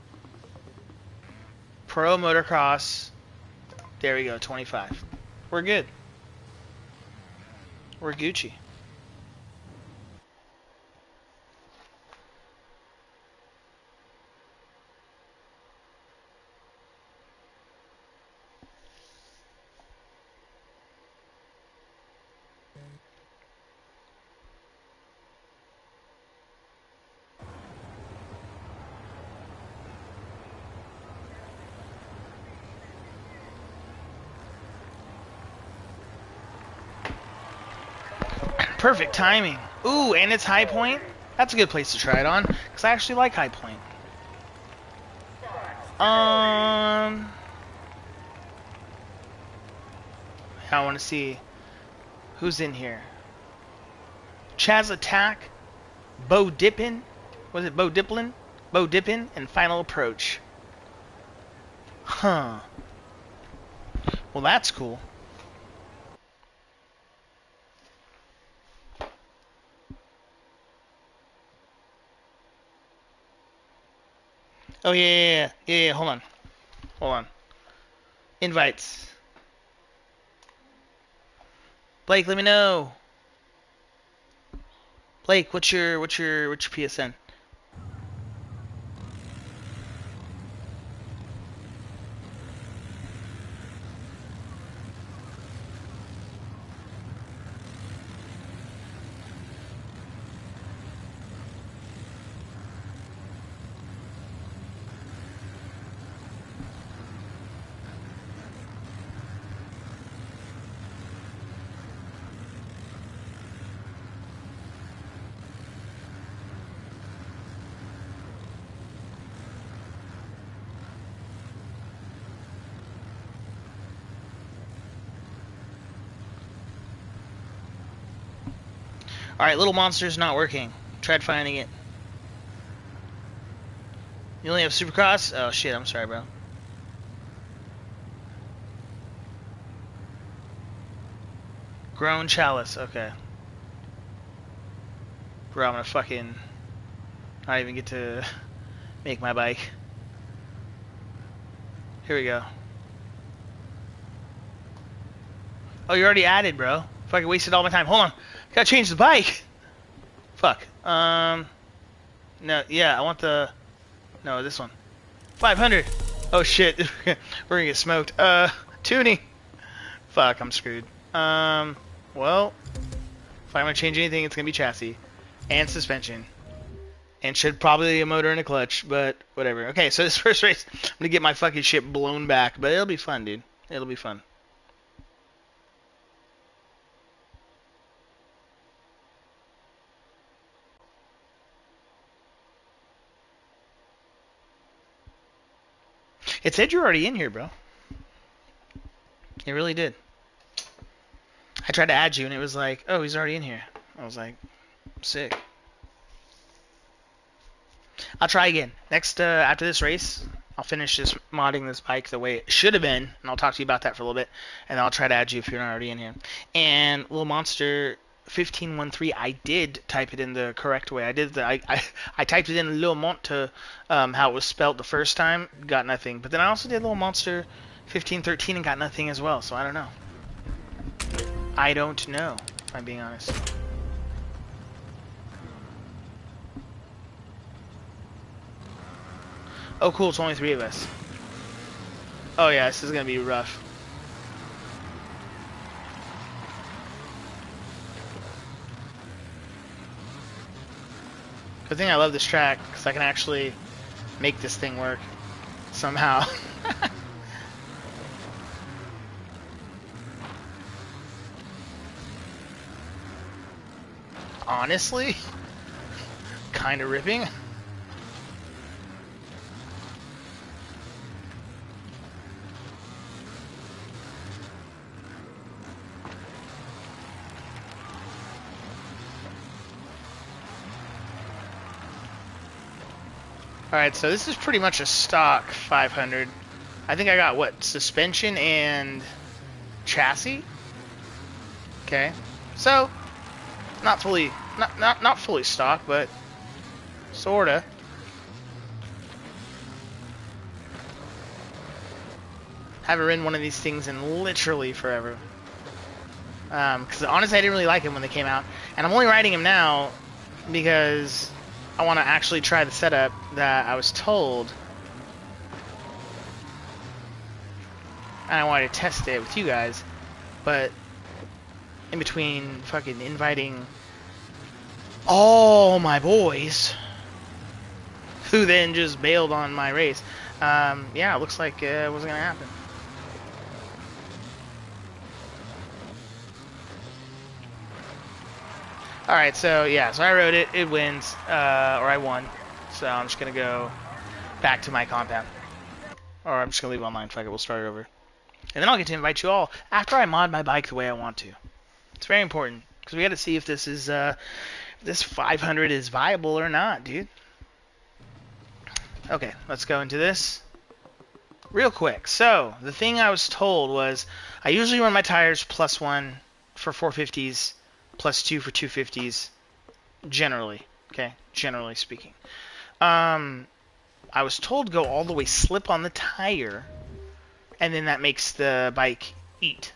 Pro Motocross. There we go, 25. We're good. We're Gucci. Perfect timing. Ooh, and it's High Point. That's a good place to try it on, because I actually like High Point. I want to see who's in here. Chaz Attack, Bo Dippin. Was it Bo Diplin? Bo Dippin and Final Approach. Huh. Well, that's cool. Oh, yeah. Hold on. Invites. Blake, let me know. Blake, what's your PSN? Alright, Little Monster's not working. Tried finding it. You only have Supercross? Oh shit, I'm sorry, bro. Grown Chalice, okay. Bro, I'm gonna fucking not even get to make my bike. Here we go. Oh, you already added, bro. Fucking wasted all my time. Hold on. Gotta change the bike. Fuck. No, yeah, I want the... No, this one. 500. Oh, shit. We're gonna get smoked. Tuning. Fuck, I'm screwed. Well, if I'm gonna change anything, it's gonna be chassis. And suspension. And should probably be a motor and a clutch, but whatever. Okay, so this first race, I'm gonna get my fucking shit blown back, but it'll be fun, dude. It'll be fun. It said you're already in here, bro. It really did. I tried to add you, and it was like, oh, he's already in here. I was like, sick. I'll try again. Next, after this race, I'll finish this modding this bike the way it should have been, and I'll talk to you about that for a little bit, and I'll try to add you if you're not already in here. And Little Monster 1513, I did type it in the correct way. I typed it in Lil Monte, how it was spelled the first time, got nothing. But then I also did Little Monster 1513 and got nothing as well, so I don't know. I don't know, if I'm being honest. Oh cool, it's only 3 of us. Oh yeah, this is gonna be rough. Good thing I love this track, because I can actually make this thing work somehow. Honestly, kind of ripping. Alright, so this is pretty much a stock 500. I think I got, what, suspension and chassis? Okay. So, not fully stock, but sorta. Haven't ridden one of these things in literally forever. Because honestly, I didn't really like them when they came out. And I'm only riding them now because I want to actually try the setup that I was told. And I wanted to test it with you guys. But in between fucking inviting all my boys, who then just bailed on my race, yeah, it looks like it wasn't going to happen. Alright, so yeah, so I rode it, it wins, or I won. So I'm just going to go back to my compound. Or I'm just going to leave online, fuck it, we'll start it over. And then I'll get to invite you all after I mod my bike the way I want to. It's very important, because we got to see if this is, this 500 is viable or not, dude. Okay, let's go into this real quick. So, the thing I was told was, I usually run my tires +1 for 450s, +2 for 250s, generally, okay, generally speaking. I was told go all the way slip on the tire, and then that makes the bike eat.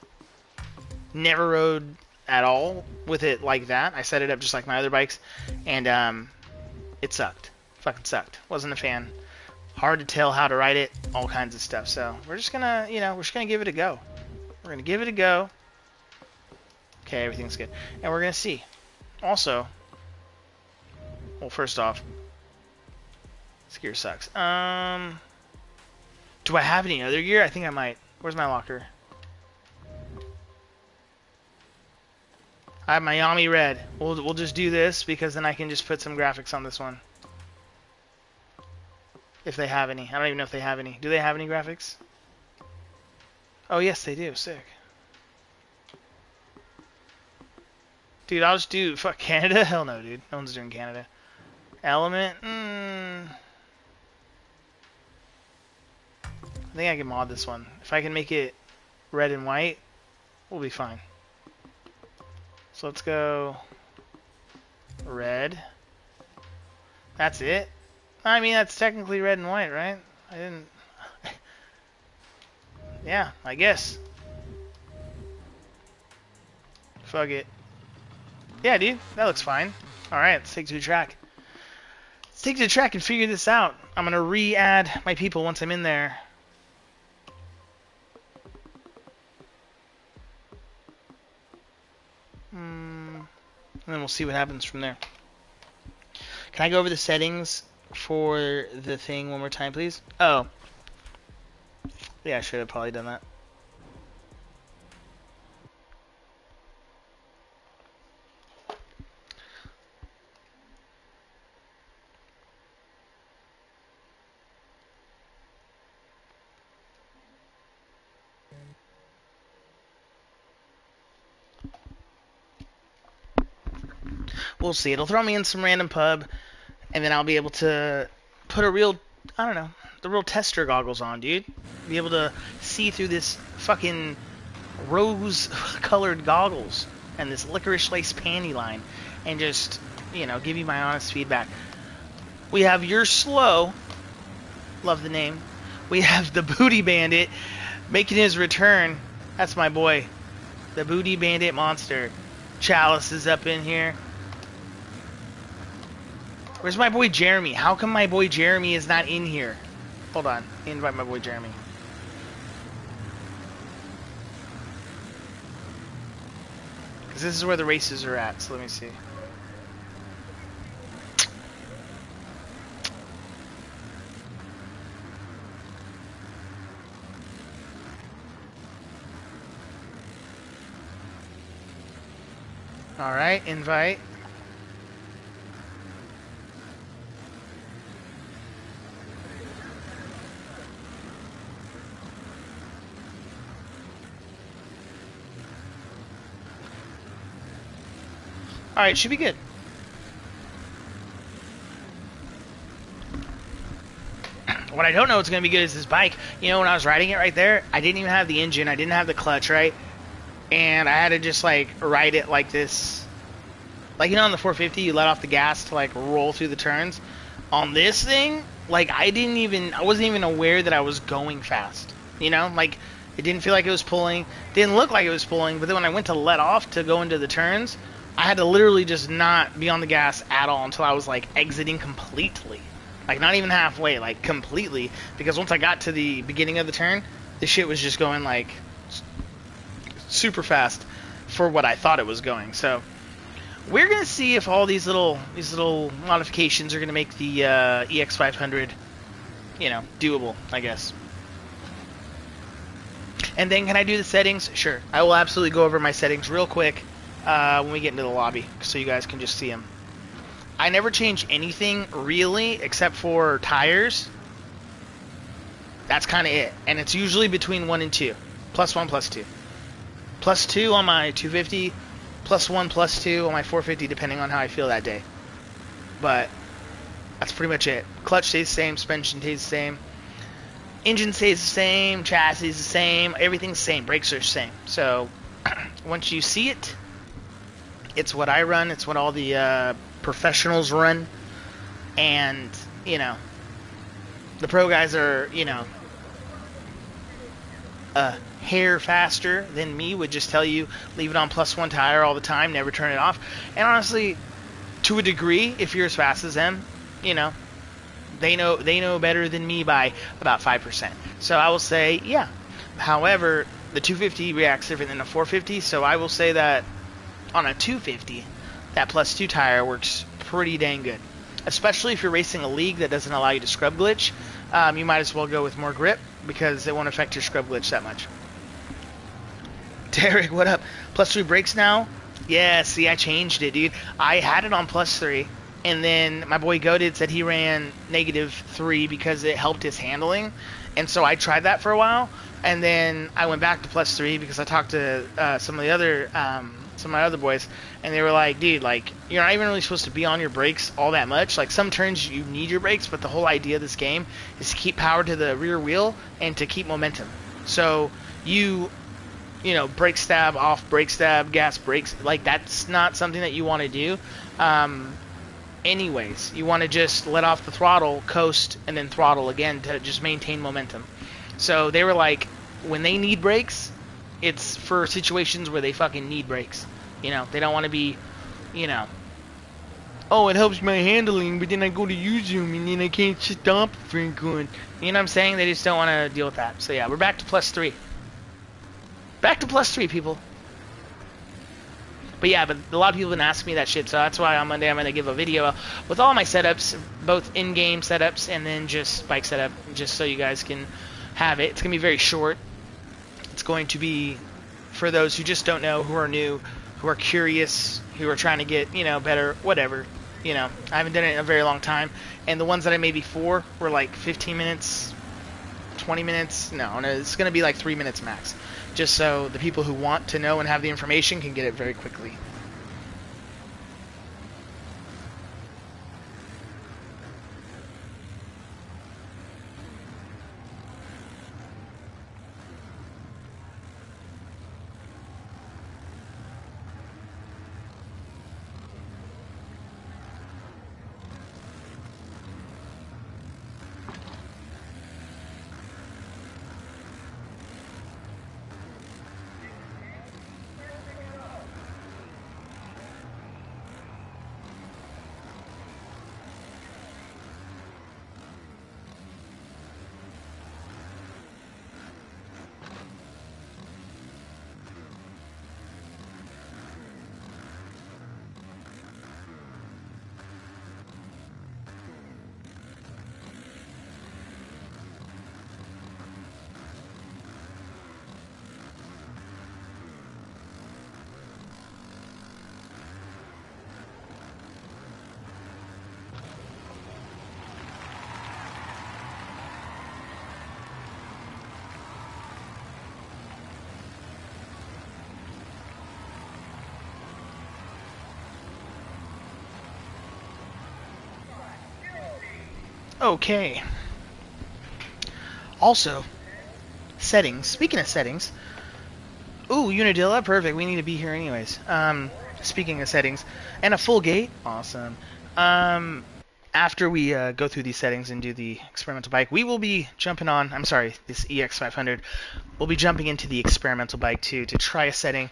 Never rode at all with it like that. I set it up just like my other bikes, and it sucked. Fucking sucked. Wasn't a fan. Hard to tell how to ride it, all kinds of stuff. So we're just gonna, you know, we're just gonna give it a go. We're gonna give it a go. Okay, everything's good, and we're gonna see. Also, well, first off, this gear sucks. Do I have any other gear? I think I might. Where's my locker? I have my Yami Red. We'll just do this because then I can just put some graphics on this one. If they have any. I don't even know if they have any. Do they have any graphics? Oh, yes, they do. Sick. Dude, I'll just do... Fuck, Canada? Hell no, dude. No one's doing Canada. Element? I think I can mod this one. If I can make it red and white, we'll be fine. So let's go... red. That's it. I mean, that's technically red and white, right? I didn't... yeah, I guess. Fuck it. Yeah, dude, that looks fine. Alright, let's take to the track. Let's take to the track and figure this out. I'm gonna re-add my people once I'm in there. And then we'll see what happens from there. Can I go over the settings for the thing one more time, please? Oh. Yeah, I should have probably done that. We'll see. It'll throw me in some random pub, and then I'll be able to put a real, I don't know, the real tester goggles on, dude. Be able to see through this fucking rose-colored goggles and this licorice lace panty line, and just, you know, give you my honest feedback. We have You're Slow, love the name. We have the Booty Bandit making his return. That's my boy, the Booty Bandit monster. Chalice is up in here. Where's my boy Jeremy? How come my boy Jeremy is not in here? Hold on. Invite my boy Jeremy. Because this is where the races are at, so let me see. Alright, invite. Alright, should be good. What I don't know what's going to be good is this bike. You know, when I was riding it right there, I didn't even have the engine. I didn't have the clutch, right? And I had to just, like, ride it like this. Like, you know, on the 450, you let off the gas to, like, roll through the turns. On this thing, like, I wasn't even aware that I was going fast. You know? Like, It didn't feel like it was pulling. Didn't look like it was pulling. But then when I went to let off to go into the turns, I had to literally just not be on the gas at all until I was like exiting completely. Like not even halfway, like completely. Because once I got to the beginning of the turn, the shit was just going like super fast for what I thought it was going. So we're gonna see if all these little modifications are gonna make the EX500, doable, I guess. And then can I do the settings? Sure. I will absolutely go over my settings real quick when we get into the lobby, so you guys can just see them. I never change anything really except for tires. That's kind of it. And it's usually between 1 and 2. +1, +2. +2 on my 250, +1, +2 on my 450, depending on how I feel that day. But that's pretty much it. Clutch stays the same, suspension stays the same, engine stays the same, chassis is the same, everything's the same, brakes are the same. So once you see it, it's what I run, it's what all the professionals run, and the pro guys are a hair faster than me, would just tell you leave it on +1 tire all the time, never turn it off. And honestly, to a degree, if you're as fast as them, they know better than me by about 5%. So I will say, yeah. However, the 250 reacts different than the 450, so I will say that on a 250, that +2 tire works pretty dang good. Especially if you're racing a league that doesn't allow you to scrub glitch, you might as well go with more grip because it won't affect your scrub glitch that much. Derek, what up? +3 brakes now? Yeah, see, I changed it, dude. I had it on +3, and then my boy Goated said he ran -3 because it helped his handling, and so I tried that for a while, and then I went back to +3 because I talked to some of my other boys, and they were like, dude, like, you're not even really supposed to be on your brakes all that much. Like, some turns you need your brakes, but the whole idea of this game is to keep power to the rear wheel and to keep momentum. So brake stab, off brake stab, gas brakes, like, that's not something that you want to do. Anyways, you want to just let off the throttle, coast, and then throttle again to just maintain momentum. So they were like, when they need brakes, it's for situations where they fucking need brakes. They don't want to be, oh, it helps my handling, but then I go to use them and then I can't stop very good. You know what I'm saying? They just don't want to deal with that. So yeah, we're back to +3. Back to +3, people. But yeah, but a lot of people have been asking me that shit, so that's why on Monday I'm going to give a video with all my setups, both in-game setups and then just bike setup, just so you guys can have it. It's going to be very short. It's going to be for those who just don't know, who are new, who are curious, who are trying to get, better, whatever. I haven't done it in a very long time. And the ones that I made before were like 15 minutes, 20 minutes. No, it's going to be like 3 minutes max. Just so the people who want to know and have the information can get it very quickly. Okay. Also, settings. Speaking of settings, ooh, UNADILLA, perfect. We need to be here anyways. Speaking of settings, and a full gate, awesome. after we go through these settings and do the experimental bike, we will be jumping on, I'm sorry, this EX500, we'll be jumping into the experimental bike too to try a setting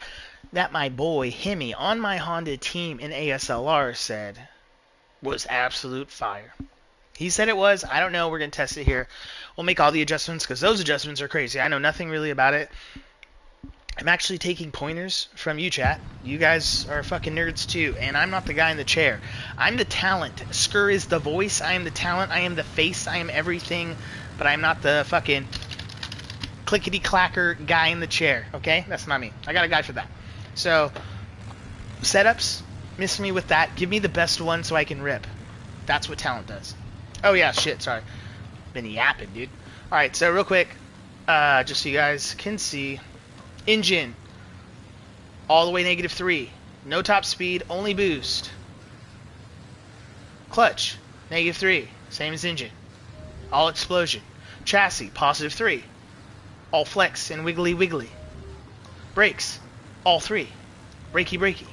that my boy Hemi on my Honda team in ASLR said was absolute fire. He said it was. I don't know. We're going to test it here. We'll make all the adjustments because those adjustments are crazy. I know nothing really about it. I'm actually taking pointers from you, chat. You guys are fucking nerds too, and I'm not the guy in the chair. I'm the talent. Skur is the voice. I am the talent. I am the face. I am everything, but I'm not the fucking clickety-clacker guy in the chair, okay? That's not me. I got a guy for that. So, setups, miss me with that. Give me the best one so I can rip. That's what talent does. Oh yeah, shit, sorry. Been yapping, dude. Alright, so real quick, just so you guys can see. Engine, all the way -3. No top speed, only boost. Clutch, -3, same as engine. All explosion. Chassis, +3. All flex and wiggly wiggly. Brakes, all 3. Brakey brakey.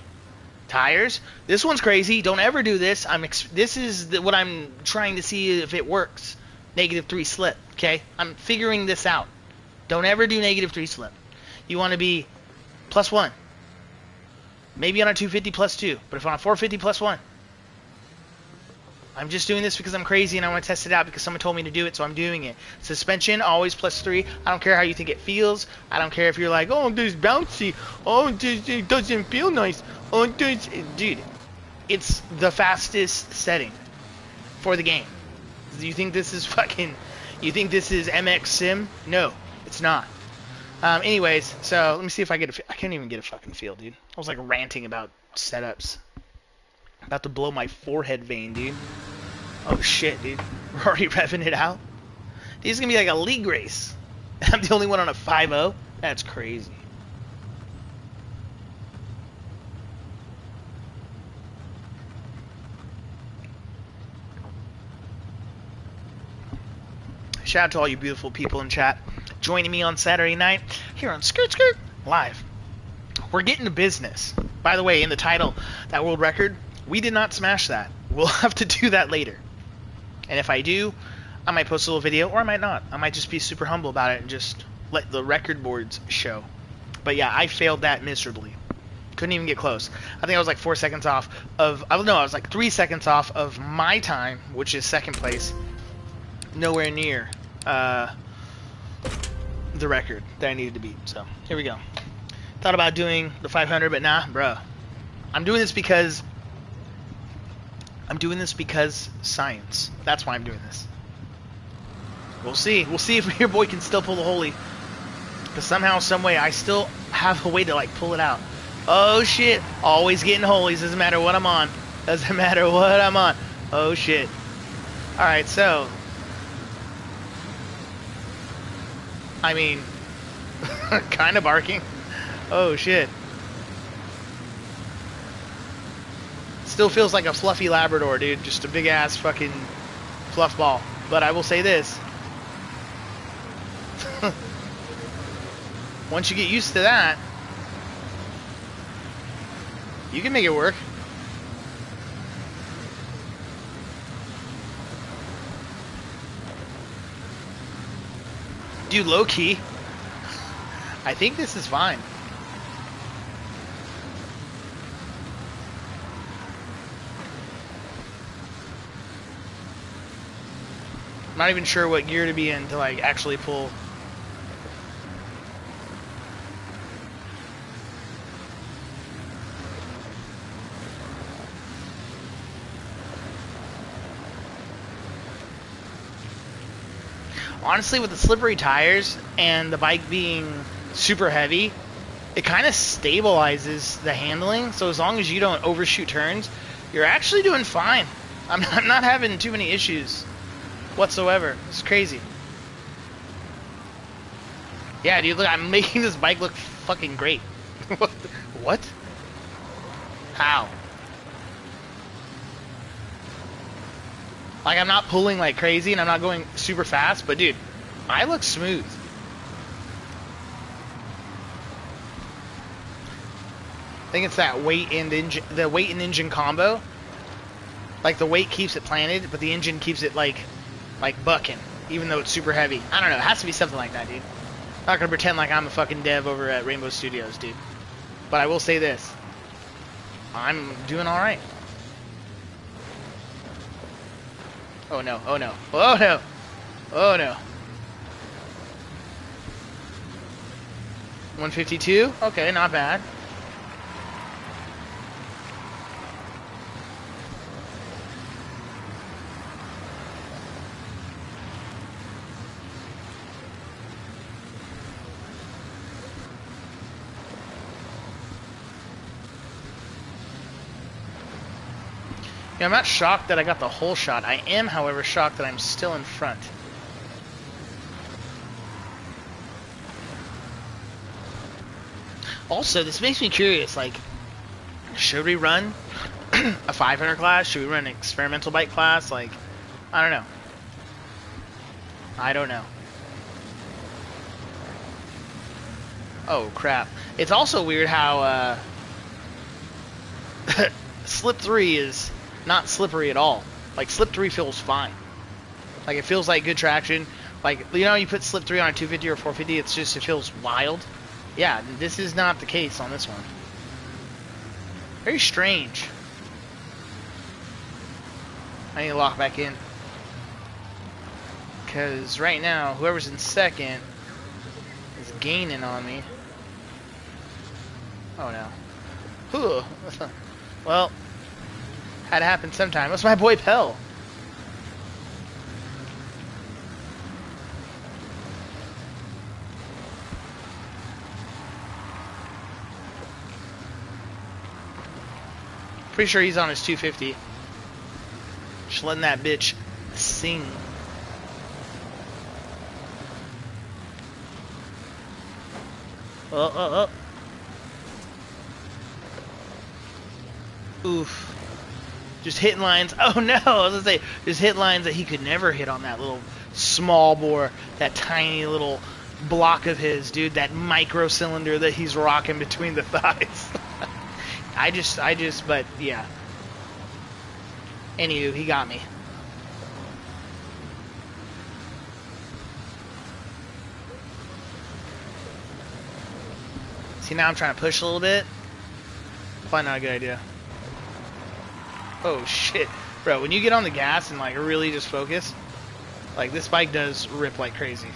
Tires, this one's crazy. Don't ever do this. This is what I'm trying to see if it works. -3 slip, okay? I'm figuring this out. Don't ever do -3 slip. You want to be +1. Maybe on a 250 +2, but if on a 450 +1. I'm just doing this because I'm crazy and I want to test it out because someone told me to do it, so I'm doing it. Suspension, always +3. I don't care how you think it feels. I don't care if you're like, oh, this is bouncy. Oh, this, it doesn't feel nice. Oh, this, dude, it's the fastest setting for the game. You think this is fucking, you think this is MX Sim? No, it's not. Anyways, so let me see if I get I can't even get a fucking feel, dude. I was like ranting about setups. About to blow my forehead vein, dude. Oh shit, dude. We're already revving it out. This is gonna be like a league race. I'm the only one on a 5.0. That's crazy. Shout out to all you beautiful people in chat joining me on Saturday night here on Skirt Skirt Live. We're getting to business. By the way, in the title, that world record, we did not smash that. We'll have to do that later. And if I do, I might post a little video, or I might not. I might just be super humble about it and just let the record boards show. But yeah, I failed that miserably. Couldn't even get close. I think I was like 4 seconds off of, I was like 3 seconds off of my time, which is second place. Nowhere near the record that I needed to beat. So here we go. Thought about doing the 500, but nah, bruh. I'm doing this because science. That's why I'm doing this. We'll see. We'll see if your boy can still pull the holy. But somehow, some way, I still have a way to like pull it out. Oh shit! Always getting holies. Doesn't matter what I'm on. Doesn't matter what I'm on. Oh shit! All right, so. I mean, kind of barking. Oh shit. Still feels like a fluffy Labrador, dude. Just a big ass fucking fluff ball. But I will say this. Once you get used to that, you can make it work. Dude, low key, I think this is fine. I'm not even sure what gear to be in to like actually pull. Honestly, with the slippery tires and the bike being super heavy, it kind of stabilizes the handling. So as long as you don't overshoot turns, you're actually doing fine. I'm not having too many issues whatsoever. It's crazy. Yeah, dude, look, I'm making this bike look fucking great. What? How? Like, I'm not pulling like crazy and I'm not going super fast, but dude, I look smooth. I think it's that weight and engine, the weight and engine combo. Like, the weight keeps it planted, but the engine keeps it, like bucking, even though it's super heavy. I don't know. It has to be something like that, dude. I'm not going to pretend like I'm a fucking dev over at Rainbow Studios, dude. But I will say this. I'm doing alright. Oh, no. Oh, no. Oh, no. Oh, no. 152? Okay, not bad. Yeah, I'm not shocked that I got the whole shot. I am, however, shocked that I'm still in front. Also, this makes me curious, like, should we run a 500 class? Should we run an experimental bike class? Like, I don't know. I don't know. Oh, crap. It's also weird how, Slip 3 is not slippery at all. Like, Slip 3 feels fine. Like, it feels like good traction. Like, you know, you put Slip 3 on a 250 or 450, it's just, it feels wild. Yeah, this is not the case on this one. Very strange. I need to lock back in. Because right now, whoever's in second is gaining on me. Oh, no. Whew. Well, had to happen sometime. That's my boy Pell. Pretty sure he's on his 250. Just letting that bitch sing. Oof. Just hitting lines. Oh no, I was gonna say, just hit lines that he could never hit on that little small bore, that tiny little block of his, dude, that micro cylinder that he's rocking between the thighs. But yeah. Anywho, he got me. See, now I'm trying to push a little bit. Probably not a good idea. Oh shit. Bro, when you get on the gas and like really just focus, like this bike does rip like crazy.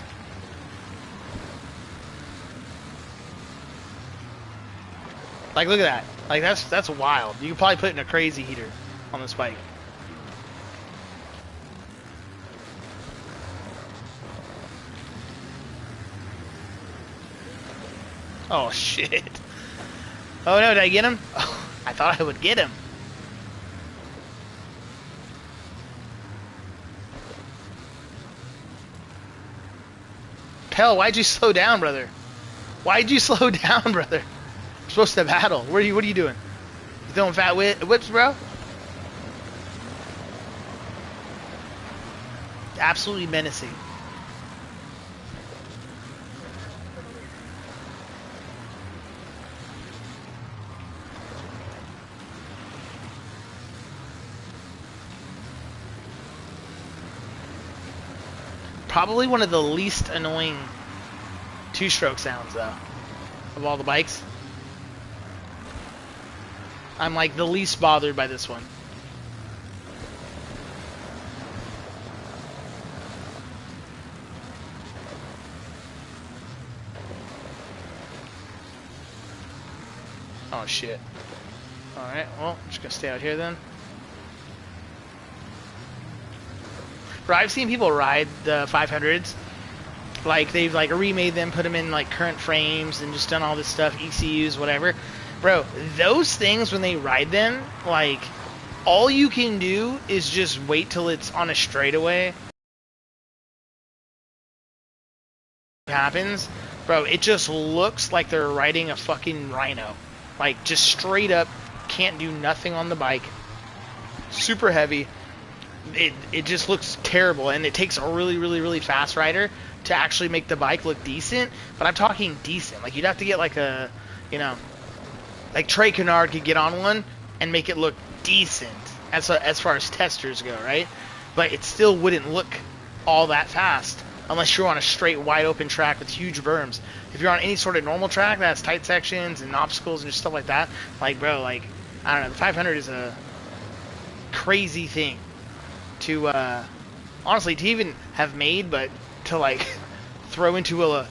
Like look at that. Like that's wild. You could probably put in a crazy heater on this bike. Oh shit. Oh no, did I get him? Oh, I thought I would get him. Pell, why'd you slow down, brother? Why'd you slow down, brother? We're supposed to battle. What are you doing? You throwing fat whips, bro? Absolutely menacing. Probably one of the least annoying two-stroke sounds, though, of all the bikes. I'm like the least bothered by this one. Oh shit. Alright, well, I'm just gonna stay out here then. Bro, I've seen people ride the 500s. Like, they've like remade them, put them in like current frames, and just done all this stuff, ECUs, whatever. Bro, those things, when they ride them, like, all you can do is just wait till it's on a straightaway. Happens, bro, it just looks like they're riding a fucking rhino. Like, just straight up, can't do nothing on the bike. Super heavy. It just looks terrible, and it takes a really fast rider to actually make the bike look decent. But I'm talking decent. Like, you'd have to get like a, you know, like Trey Kennard could get on one and make it look decent. as far as testers go, right? But it still wouldn't look all that fast unless you're on a straight, wide open track with huge berms. If you're on any sort of normal track that has tight sections and obstacles and just stuff like that, like, bro, like, I don't know, the 500 is a crazy thing to, honestly, to even have made, but to, like, throw into a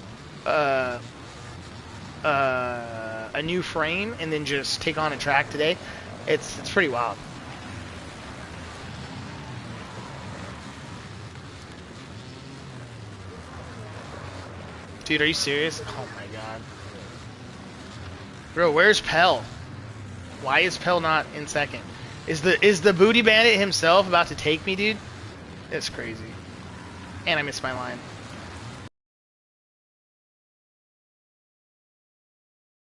new frame and then just take on a track today, it's pretty wild. Dude, are you serious? Oh my god. Bro, where's Pell? Why is Pell not in second? Is the booty bandit himself about to take me, dude? It's crazy. And I missed my line.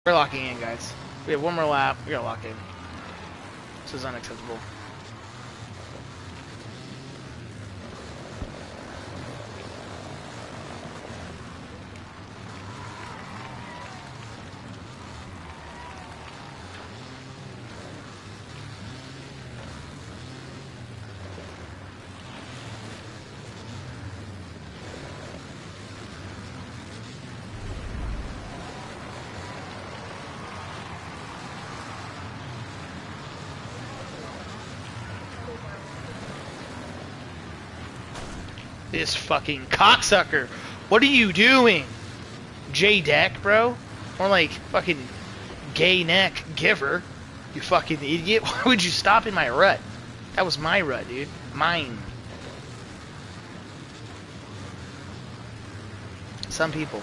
We're locking in, guys. We have one more lap. We gotta lock in. This is unacceptable. This fucking cocksucker. What are you doing? J-Deck, bro? More like fucking gay neck giver. You fucking idiot. Why would you stop in my rut? That was my rut, dude. Mine. Some people.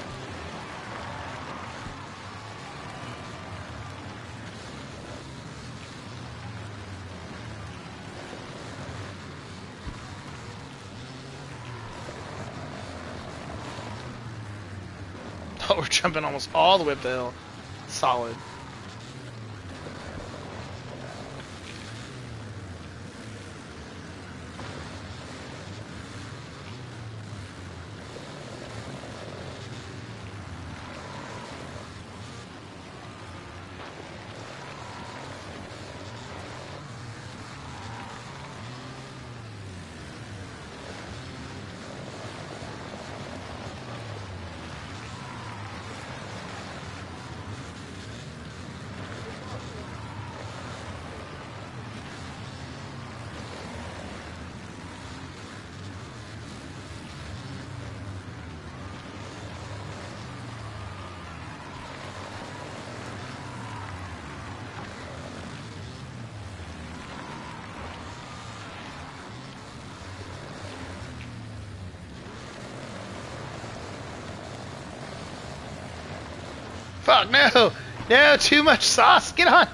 Oh, we're jumping almost all the way up the hill. Solid. Fuck, no! No, too much sauce! Get on! I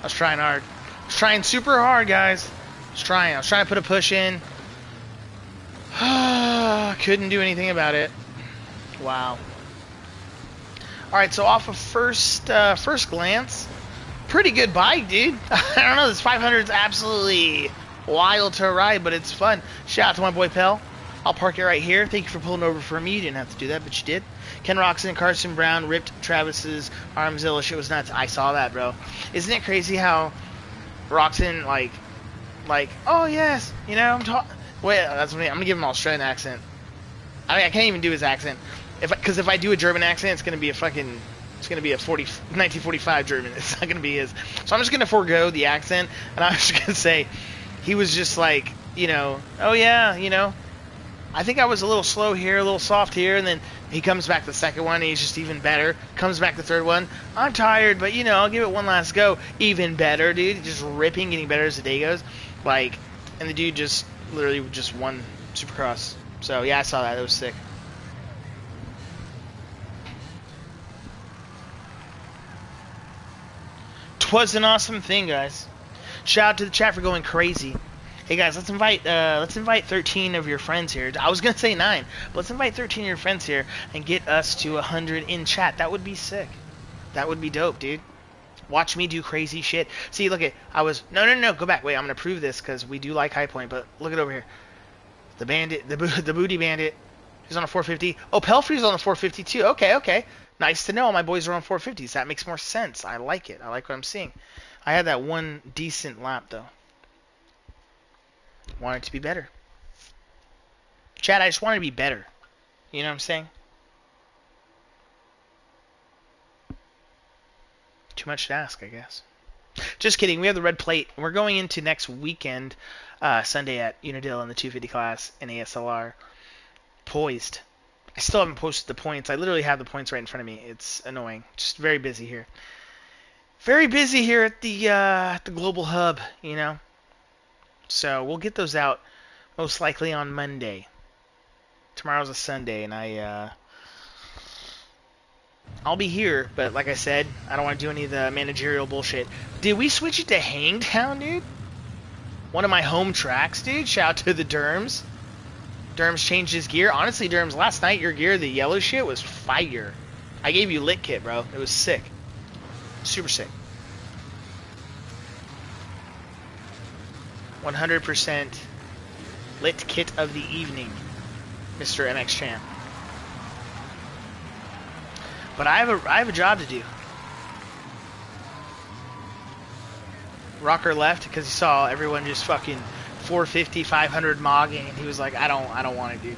was trying hard. I was trying super hard, guys. I was trying to put a push in. Couldn't do anything about it. Wow. Alright, so off of first glance, pretty good bike, dude. I don't know, this 500 is absolutely wild to ride, but it's fun. Shout out to my boy Pell. I'll park it right here. Thank you for pulling over for me. You didn't have to do that, but you did. Ken Roxon, Carson Brown ripped Travis's Armzilla. Shit was nuts. I saw that, bro. Isn't it crazy how Roxon, like, oh yes, you know, wait, that's what I'm gonna give him an Australian accent. I mean, I can't even do his accent. Because if I do a German accent, it's gonna be a 1945 German. It's not gonna be his. So I'm just gonna forego the accent, and I'm just gonna say, he was just like, you know, oh yeah, you know, I think I was a little slow here, a little soft here, and then he comes back the second one, and he's just even better. Comes back the third one, I'm tired, but you know, I'll give it one last go. Even better, dude. Just ripping, getting better as the day goes. Like, and the dude just literally just won Supercross. So yeah, I saw that. It was sick. Twas an awesome thing, guys. Shout out to the chat for going crazy. Hey guys, let's invite 13 of your friends here. I was gonna say 9, but let's invite 13 of your friends here and get us to 100 in chat. That would be sick. That would be dope, dude. Watch me do crazy shit. See, look at no. Go back. Wait, I'm gonna prove this because we do like High Point. But look at over here. The bandit, the booty bandit. He's on a 450. Oh, Pelfrey's on a 450 too. Okay. Nice to know. My boys are on 450s. That makes more sense. I like it. I like what I'm seeing. I had that one decent lap, though. Want it to be better. Chad, I just want it to be better. You know what I'm saying? Too much to ask, I guess. Just kidding. We have the red plate. We're going into next weekend, Sunday at UNADILLA in the 250 class in ASLR. Poised. I still haven't posted the points. I literally have the points right in front of me. It's annoying. Just very busy here. Very busy here at the global hub, you know. So we'll get those out most likely on Monday. Tomorrow's a Sunday, and I'll be here, but like I said, I don't want to do any of the managerial bullshit. Did we switch it to Hangtown, dude? One of my home tracks, dude. Shout out to the Derms. Derms changed his gear. Honestly, Derms, last night your gear, the yellow shit, was fire. I gave you lit kit, bro. It was sick. Super sick. 100% lit kit of the evening, Mr. MX Champ. But I have a job to do. Rocker left because he saw everyone just fucking 450, 500 mogging, and he was like, I don't want to do.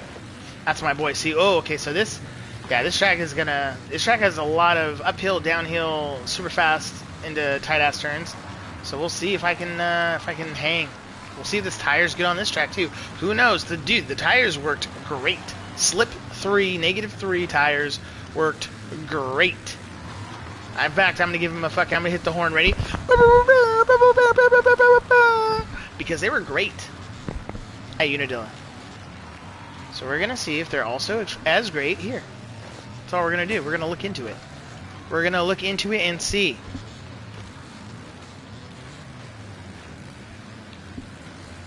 That's my boy. See, okay, so this track has a lot of uphill, downhill, super fast into tight ass turns. So we'll see if I can hang. We'll see if this tire's good on this track too. Who knows? The tires worked great. Slip 3, -3 tires worked great. In fact, I'm gonna give him a fuck. I'm gonna hit the horn. Ready? Because they were great at UNADILLA. So we're gonna see if they're also as great here. That's all we're gonna do. We're gonna look into it. We're gonna look into it and see.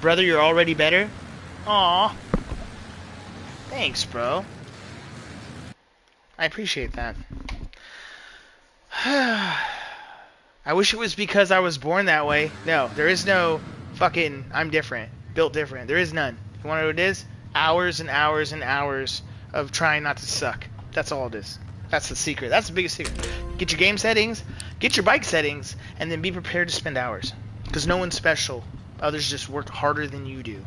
Brother, you're already better? Aw. Thanks, bro. I appreciate that. I wish it was because I was born that way. No, there is no fucking I'm different. Built different. There is none. You want to know what it is? Hours and hours and hours of trying not to suck. That's all it is. That's the secret. That's the biggest secret. Get your game settings, get your bike settings, and then be prepared to spend hours. Because no one's special. Others just work harder than you do.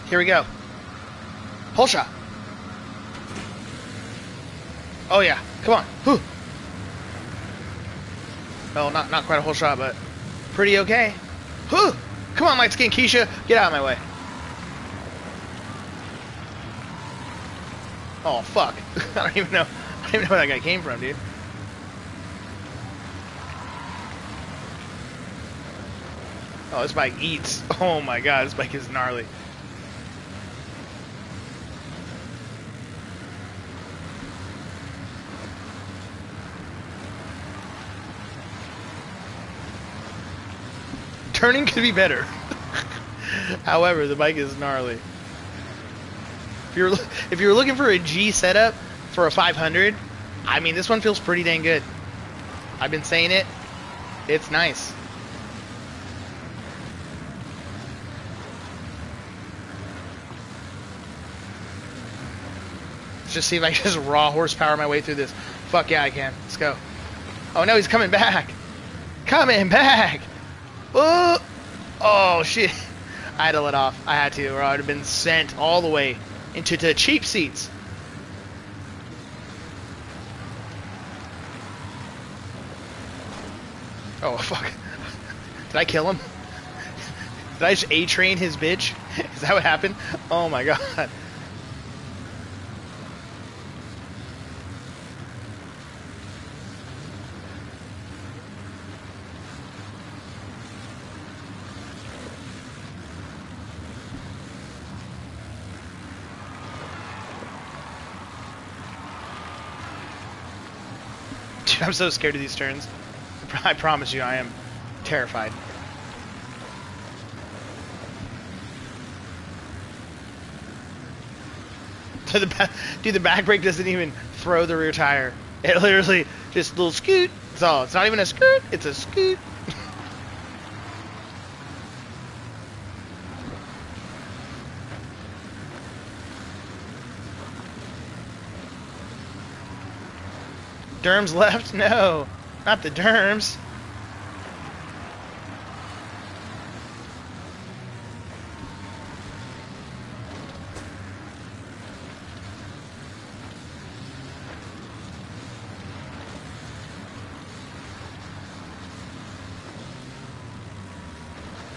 Here we go. Hole shot. Oh yeah, come on. Whew. Well, not quite a hole shot, but pretty okay. Whew. Come on, light skin Keisha, get out of my way. Oh fuck. I don't even know where that guy came from, dude. Oh, this bike eats. Oh my god, this bike is gnarly. Turning could be better. However, the bike is gnarly. If you're looking for a G setup for a 500, I mean, this one feels pretty dang good. I've been saying it. It's nice. Let's just see if I can just raw horsepower my way through this. Fuck yeah, I can. Let's go. Oh no, he's coming back. Coming back. Oh shit. I had to let off. I had to, or I would have been sent all the way into the cheap seats. Oh fuck. Did I kill him? Did I just A-train his bitch? Is that what happened? Oh my god. Dude, I'm so scared of these turns. I promise you, I am terrified. Dude, the back brake doesn't even throw the rear tire. It literally just a little scoot. That's all. It's not even a skirt. It's a scoot. Derms left? No, not the Derms.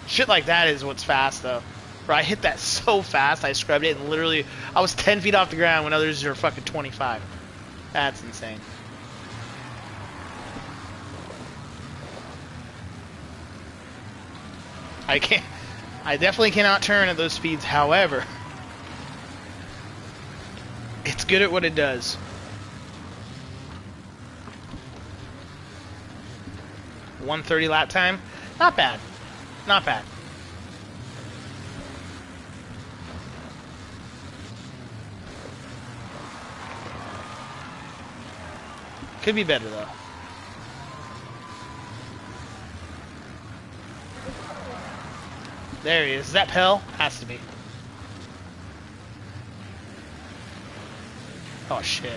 Shit like that is what's fast, though. Bro, I hit that so fast, I scrubbed it, and literally, I was 10 feet off the ground when others are fucking 25. That's insane. I definitely cannot turn at those speeds, however, it's good at what it does. .130 lap time? Not bad. Not bad. Could be better, though. There he is. Is that Pell? Has to be. Oh, shit.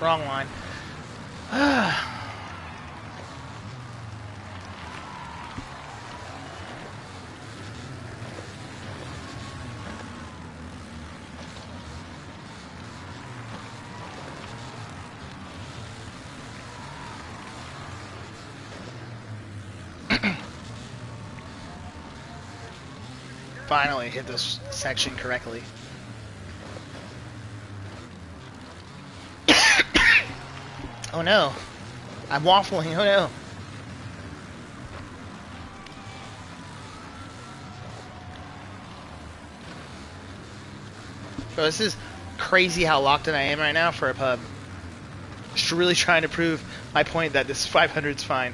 Wrong line. Finally hit this section correctly. Oh no. I'm waffling. Oh no. Bro, this is crazy how locked in I am right now for a pub. Just really trying to prove my point that this 500 is fine.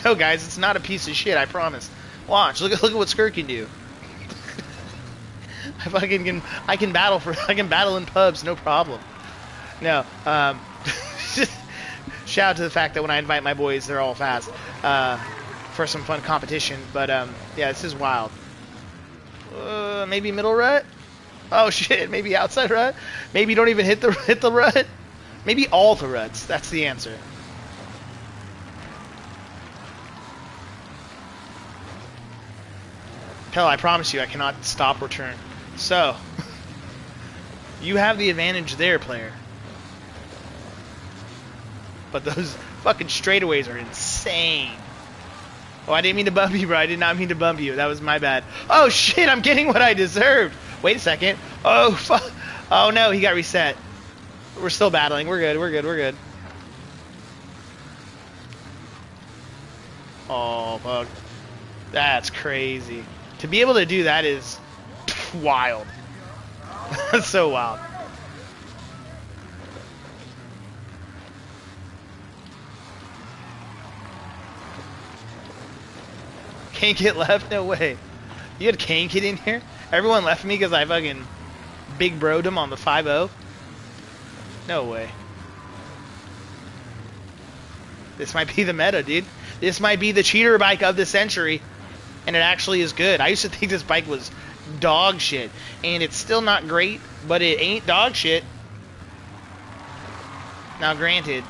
No, guys, it's not a piece of shit, I promise. Watch, look at what Skirt can do. I can battle in pubs, no problem. No, shout out to the fact that when I invite my boys, they're all fast for some fun competition. But yeah, this is wild. Maybe middle rut. Oh shit, maybe outside rut. Maybe you don't even hit the rut. Maybe all the ruts. That's the answer. Hell, I promise you, I cannot stop or turn. So, you have the advantage there, player. But those fucking straightaways are insane. Oh, I didn't mean to bump you, bro. I did not mean to bump you. That was my bad. Oh, shit, I'm getting what I deserved. Wait a second. Oh, fuck. Oh, no, he got reset. We're still battling. We're good, we're good, we're good. Oh, fuck. That's crazy. To be able to do that is wild. That's so wild. Can't get left? No way. You had Kane Kid in here? Everyone left me because I fucking big bro'd him on the 5-0? No way. This might be the meta, dude. This might be the cheater bike of the century. And it actually is good. I used to think this bike was dog shit. And it's still not great, but it ain't dog shit. Now granted,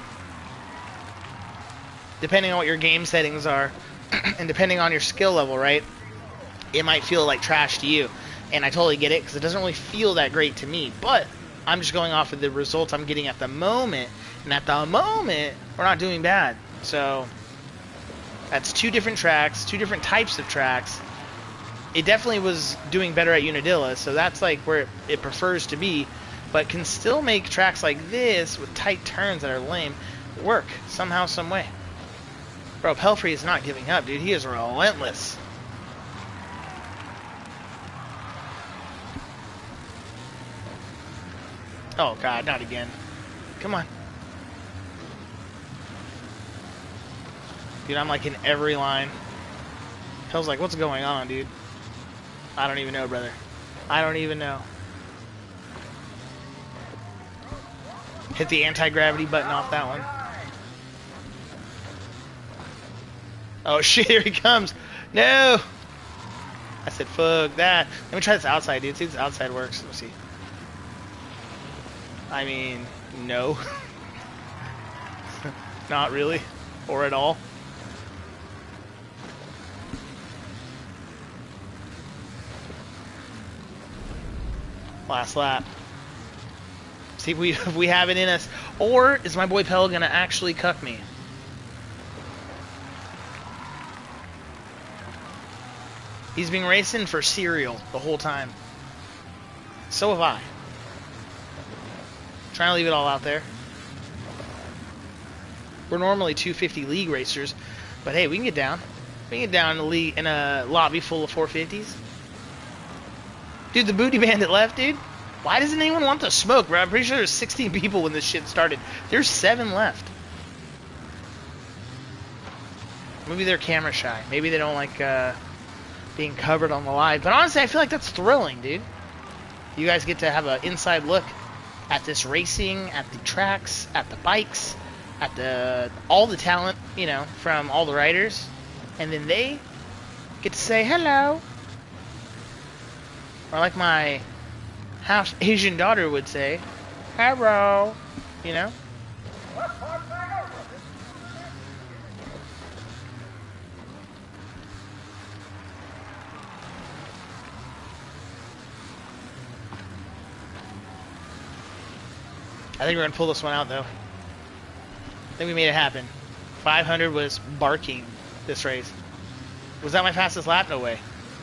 depending on what your game settings are, and depending on your skill level, right, it might feel like trash to you. And I totally get it, because it doesn't really feel that great to me. But I'm just going off of the results I'm getting at the moment. And at the moment, we're not doing bad. So that's two different tracks, two different types of tracks. It definitely was doing better at UNADILLA, so that's like where it prefers to be. but can still make tracks like this with tight turns that are lame work somehow, some way. Bro, Pelfrey is not giving up, dude. He is relentless. Oh, God, not again. Come on. Dude, I'm like in every line. Hell's like, what's going on, dude? I don't even know, brother. I don't even know. Hit the anti-gravity button off that one. Oh shit, here he comes. No! I said, fuck that. Let me try this outside, dude. See if this outside works. Let's see. I mean, no. Not really. Or at all. Last lap. See if we have it in us. Or is my boy Pell gonna actually cuck me? He's been racing for cereal the whole time. So have I. Trying to leave it all out there. We're normally 250 league racers, but hey, we can get down. We can get down in a league in a lobby full of 450s. Dude, the booty bandit left, dude. Why doesn't anyone want to smoke, bro? I'm pretty sure there's 16 people when this shit started. There's 7 left. Maybe they're camera shy. Maybe they don't like being covered on the live. But honestly, I feel like that's thrilling, dude. You guys get to have an inside look at this racing, at the tracks, at the bikes, at all the talent, you know, from all the riders. And then they get to say hello. Or like my half Asian daughter would say, hello, you know? I think we're going to pull this one out, though. I think we made it happen. 500 was barking this race. Was that my fastest lap? No way.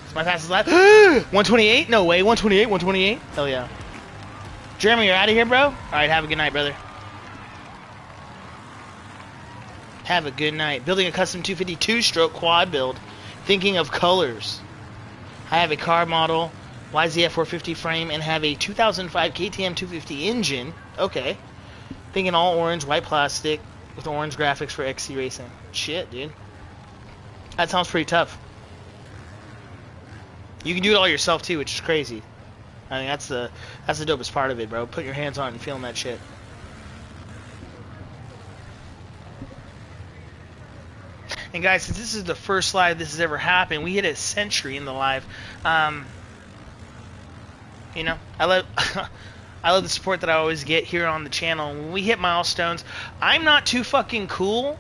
It's my fastest lap. 128? No way. 128? 128? Hell yeah. Jeremy, you're out of here, bro? Alright, have a good night, brother. Have a good night. Building a custom 252-stroke quad build. Thinking of colors. I have a car model, YZF 450 frame, and have a 2005 KTM 250 engine. Okay. Thinking all orange, white plastic, with orange graphics for XC Racing. Shit, dude. That sounds pretty tough. You can do it all yourself, too, which is crazy. I mean, that's the dopest part of it, bro. Put your hands on it and feeling that shit. And guys, since this is the first live this has ever happened, we hit a century in the live. You know, I love I love the support that I always get here on the channel. When we hit milestones, I'm not too fucking cool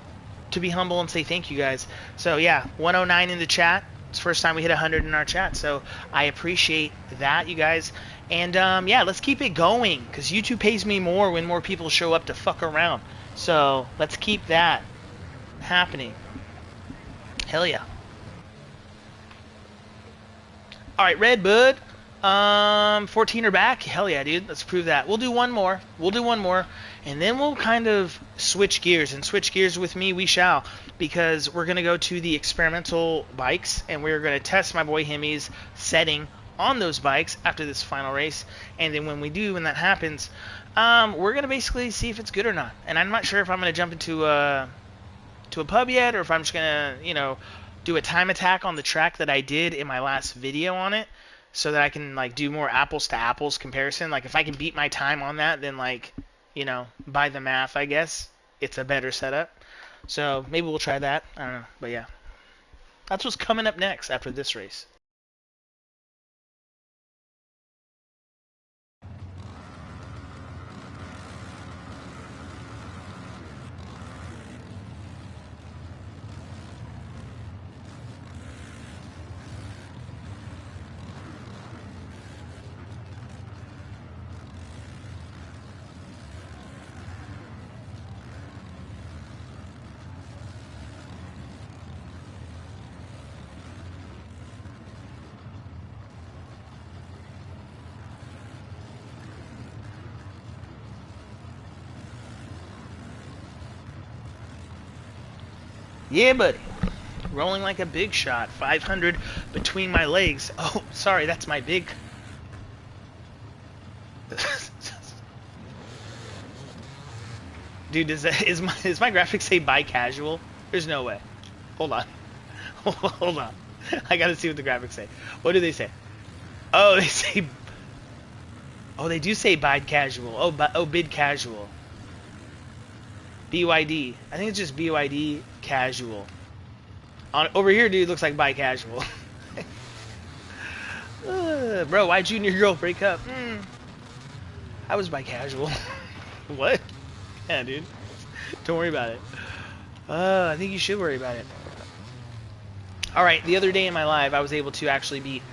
to be humble and say thank you guys. So yeah, 109 in the chat. It's the first time we hit 100 in our chat, so I appreciate that, you guys. And yeah, let's keep it going, because YouTube pays me more when more people show up to fuck around. So let's keep that happening. Hell yeah. Alright, Red Bud. 14 are back. Hell yeah, dude. Let's prove that. We'll do one more. And then we'll kind of switch gears. And switch gears with me we shall. Because we're going to go to the experimental bikes. And we're going to test my boy Hemi's setting on those bikes after this final race. And then when that happens, we're going to basically see if it's good or not. And I'm not sure if I'm going to jump into a pub yet. Or if I'm just going to, you know, do a time attack on the track that I did in my last video on it. So that I can, like, do more apples to apples comparison. Like, if I can beat my time on that, then, like, you know, by the math, I guess, it's a better setup. So maybe we'll try that. I don't know. But yeah. That's what's coming up next after this race. Yeah, buddy. Rolling like a big shot. 500 between my legs. Oh, sorry, that's my big... Dude, is my graphics say buy casual? There's no way. Hold on. Hold on. I gotta see what the graphics say. What do they say? Oh, they say... Oh, they do say bid casual. Oh, bid casual. BYD. I think it's just BYD casual. Over here, dude, looks like buy casual. Bro, why'd you and your girl break up? I was buy casual. What? Yeah, dude. Don't worry about it. I think you should worry about it. Alright, the other day in my live, I was able to actually beat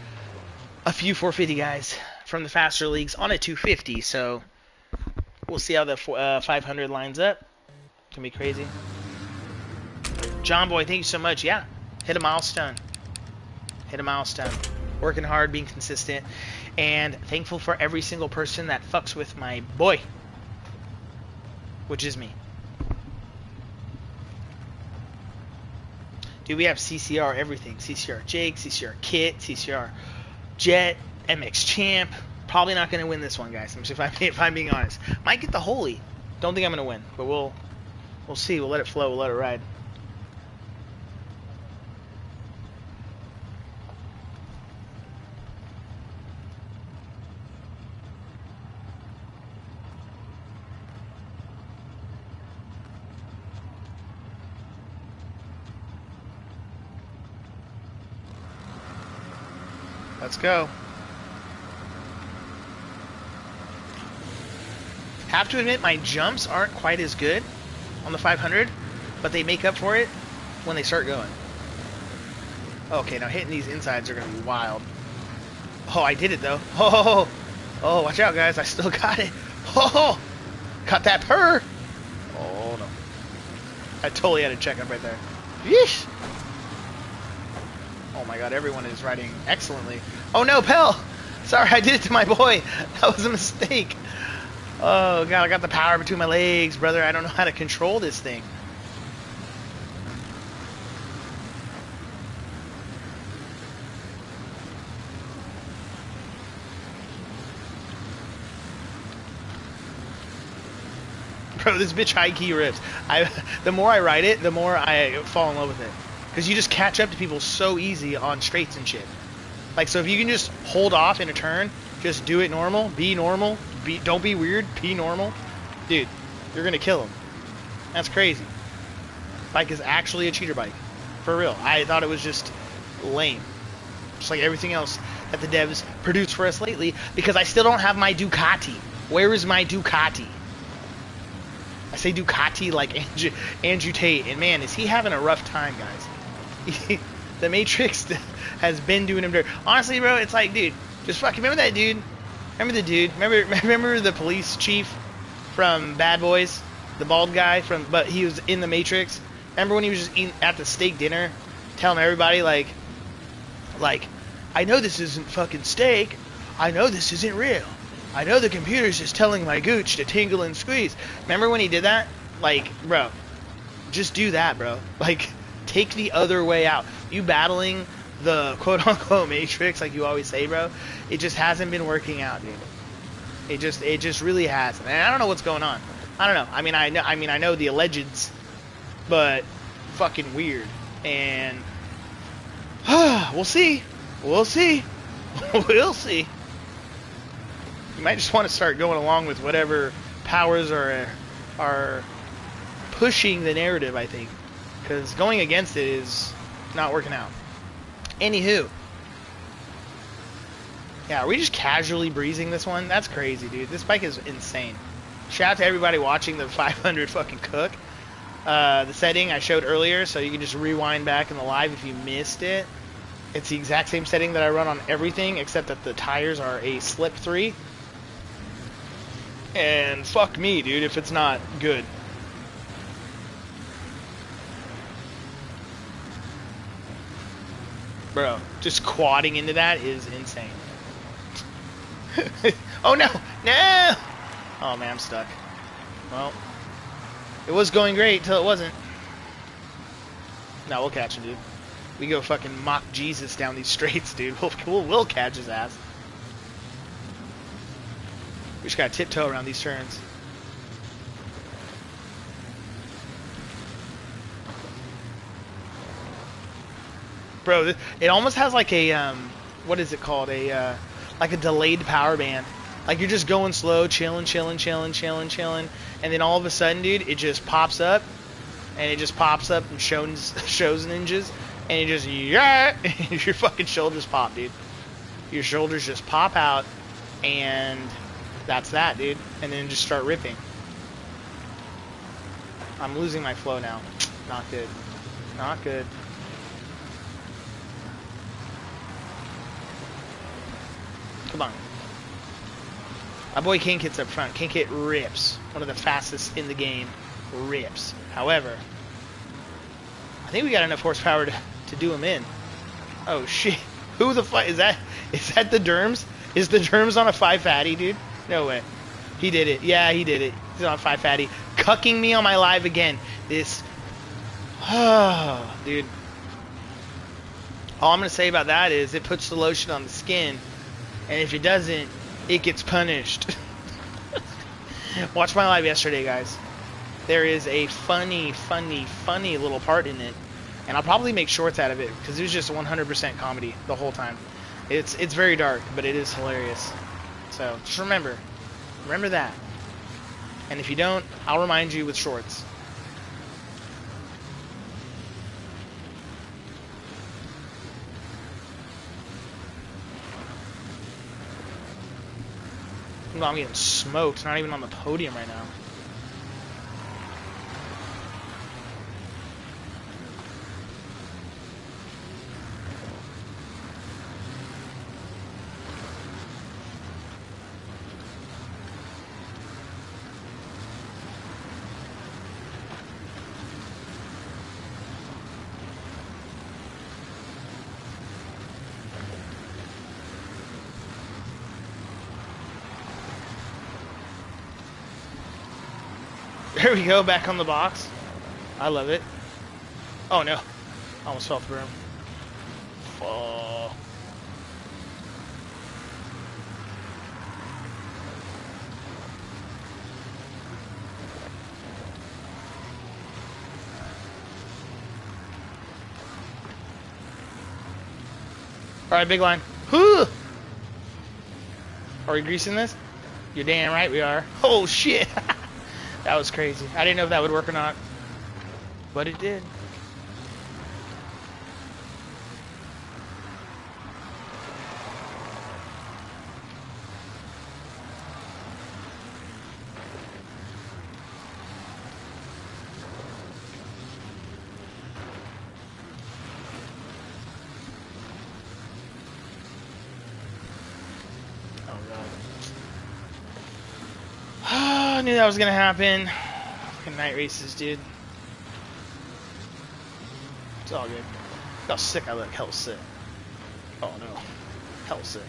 a few 450 guys from the faster leagues on a 250, so we'll see how the 500 lines up. It's gonna be crazy. John Boy, thank you so much. Yeah, hit a milestone. Hit a milestone. Working hard, being consistent, and thankful for every single person that fucks with my boy, which is me. Dude, we have CCR everything. CCR Jake, CCR Kit, CCR Jet, MX Champ. Probably not going to win this one, guys. If I'm being honest. Might get the Holy. Don't think I'm going to win, but we'll see. We'll let it flow. We'll let it ride. Let's go. Have to admit, my jumps aren't quite as good on the 500, but they make up for it when they start going. Okay, now hitting these insides are going to be wild. Oh, I did it, though. Oh, watch out, guys. I still got it. Oh, got that purr. Oh, no. I totally had to check up right there. Yeesh. Oh my god, everyone is riding excellently. Oh no, Pell! Sorry, I did it to my boy. That was a mistake. Oh god, I got the power between my legs, brother. I don't know how to control this thing. Bro, this bitch high key rips. The more I ride it, the more I fall in love with it. Because you just catch up to people so easy on straights and shit. Like, so if you can just hold off in a turn, just do it normal, be normal, don't be weird, be normal. Dude, you're going to kill them. That's crazy. Bike is actually a cheater bike. For real. I thought it was just lame. Just like everything else that the devs produced for us lately, because I still don't have my Ducati. Where is my Ducati? I say Ducati like Andrew Tate, and man, is he having a rough time, guys. The Matrix has been doing him dirt. Honestly, bro, it's like, dude, just fucking remember that dude. Remember the dude. Remember the police chief from Bad Boys, the bald guy but he was in the Matrix. Remember when he was just eating at the steak dinner, telling everybody like, I know this isn't fucking steak. I know this isn't real. I know the computer's just telling my gooch to tingle and squeeze. Remember when he did that? Like, bro, just do that, bro. Like, take the other way out. You battling the quote-unquote Matrix, like you always say, bro, it just hasn't been working out, dude. It just really hasn't. And I don't know what's going on. I don't know. I know the allegeds, but fucking weird. And we'll see. We'll see. We'll see. You might just want to start going along with whatever powers are pushing the narrative, I think. Because going against it is not working out. Anywho. Yeah, are we just casually breezing this one? That's crazy, dude. This bike is insane. Shout out to everybody watching the 500 fucking cook. The setting I showed earlier, so you can just rewind back in the live if you missed it. It's the exact same setting that I run on everything, except that the tires are a slip 3. And fuck me, dude, if it's not good. Bro, just quadding into that is insane. Oh no! No! Oh man, I'm stuck. Well, it was going great till it wasn't. No, we'll catch him, dude. We go fucking mock Jesus down these straights, dude. We'll catch his ass. We just gotta tiptoe around these turns. Bro, it almost has like a, what is it called? Like a delayed power band. Like you're just going slow, chilling, and then all of a sudden, dude, it just pops up, and it just pops up and shows ninjas, and you just, yeah, your fucking shoulders pop, dude. Your shoulders just pop out, and that's that, dude. And then just start ripping. I'm losing my flow now. Not good. Not good. Come on. My boy King Kit's up front. King Kit rips. One of the fastest in the game. Rips. However, I think we got enough horsepower to do him in. Oh shit. Who the fuck is that? Is that the Derms? Is the Derms on a 5 fatty, dude? No way. He did it. Yeah, he did it. He's on 5 fatty. Cucking me on my live again. This. Oh, dude. All I'm going to say about that is it puts the lotion on the skin. And if it doesn't, it gets punished. Watch my live yesterday, guys. There is a funny little part in it. And I'll probably make shorts out of it because it was just 100% comedy the whole time. It's very dark, but it is hilarious. So just remember that. And if you don't, I'll remind you with shorts. No, I'm getting smoked. Not even on the podium right now. There we go, back on the box. I love it. Oh no. I almost fell off the broom. Oh. Alright, big line. Whew. Are we greasing this? You're damn right we are. Oh shit. That was crazy. I didn't know if that would work or not, but it did. I knew that was gonna happen. Fucking night races, dude. It's all good. Look how sick I look. Hell sick. Oh no. Hell sick.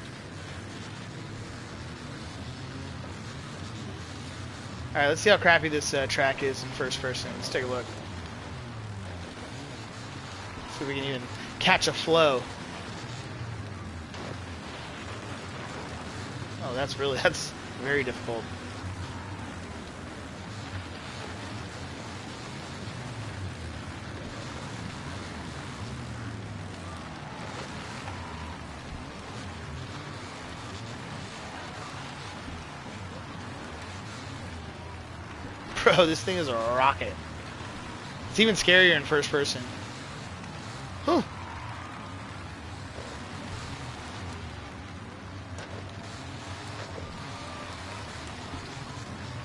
Alright, let's see how crappy this track is in first person. Let's take a look. See if we can even catch a flow. Oh, that's very difficult. Bro, this thing is a rocket. It's even scarier in first person. Whew.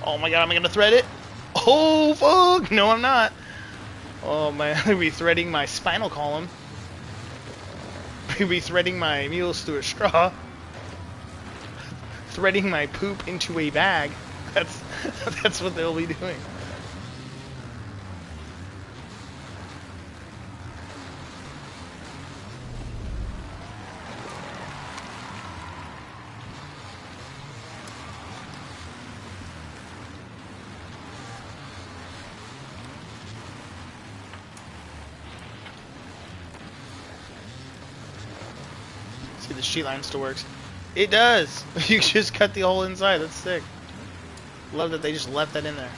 Oh my god, am I gonna thread it? Oh fuck! No, I'm not. Oh man, I'll be threading my spinal column. I'll be threading my mules through a straw. Threading my poop into a bag. That's what they'll be doing. See, the sheet line still works. It does. You just cut the whole inside. That's sick. Love that they just left that in there.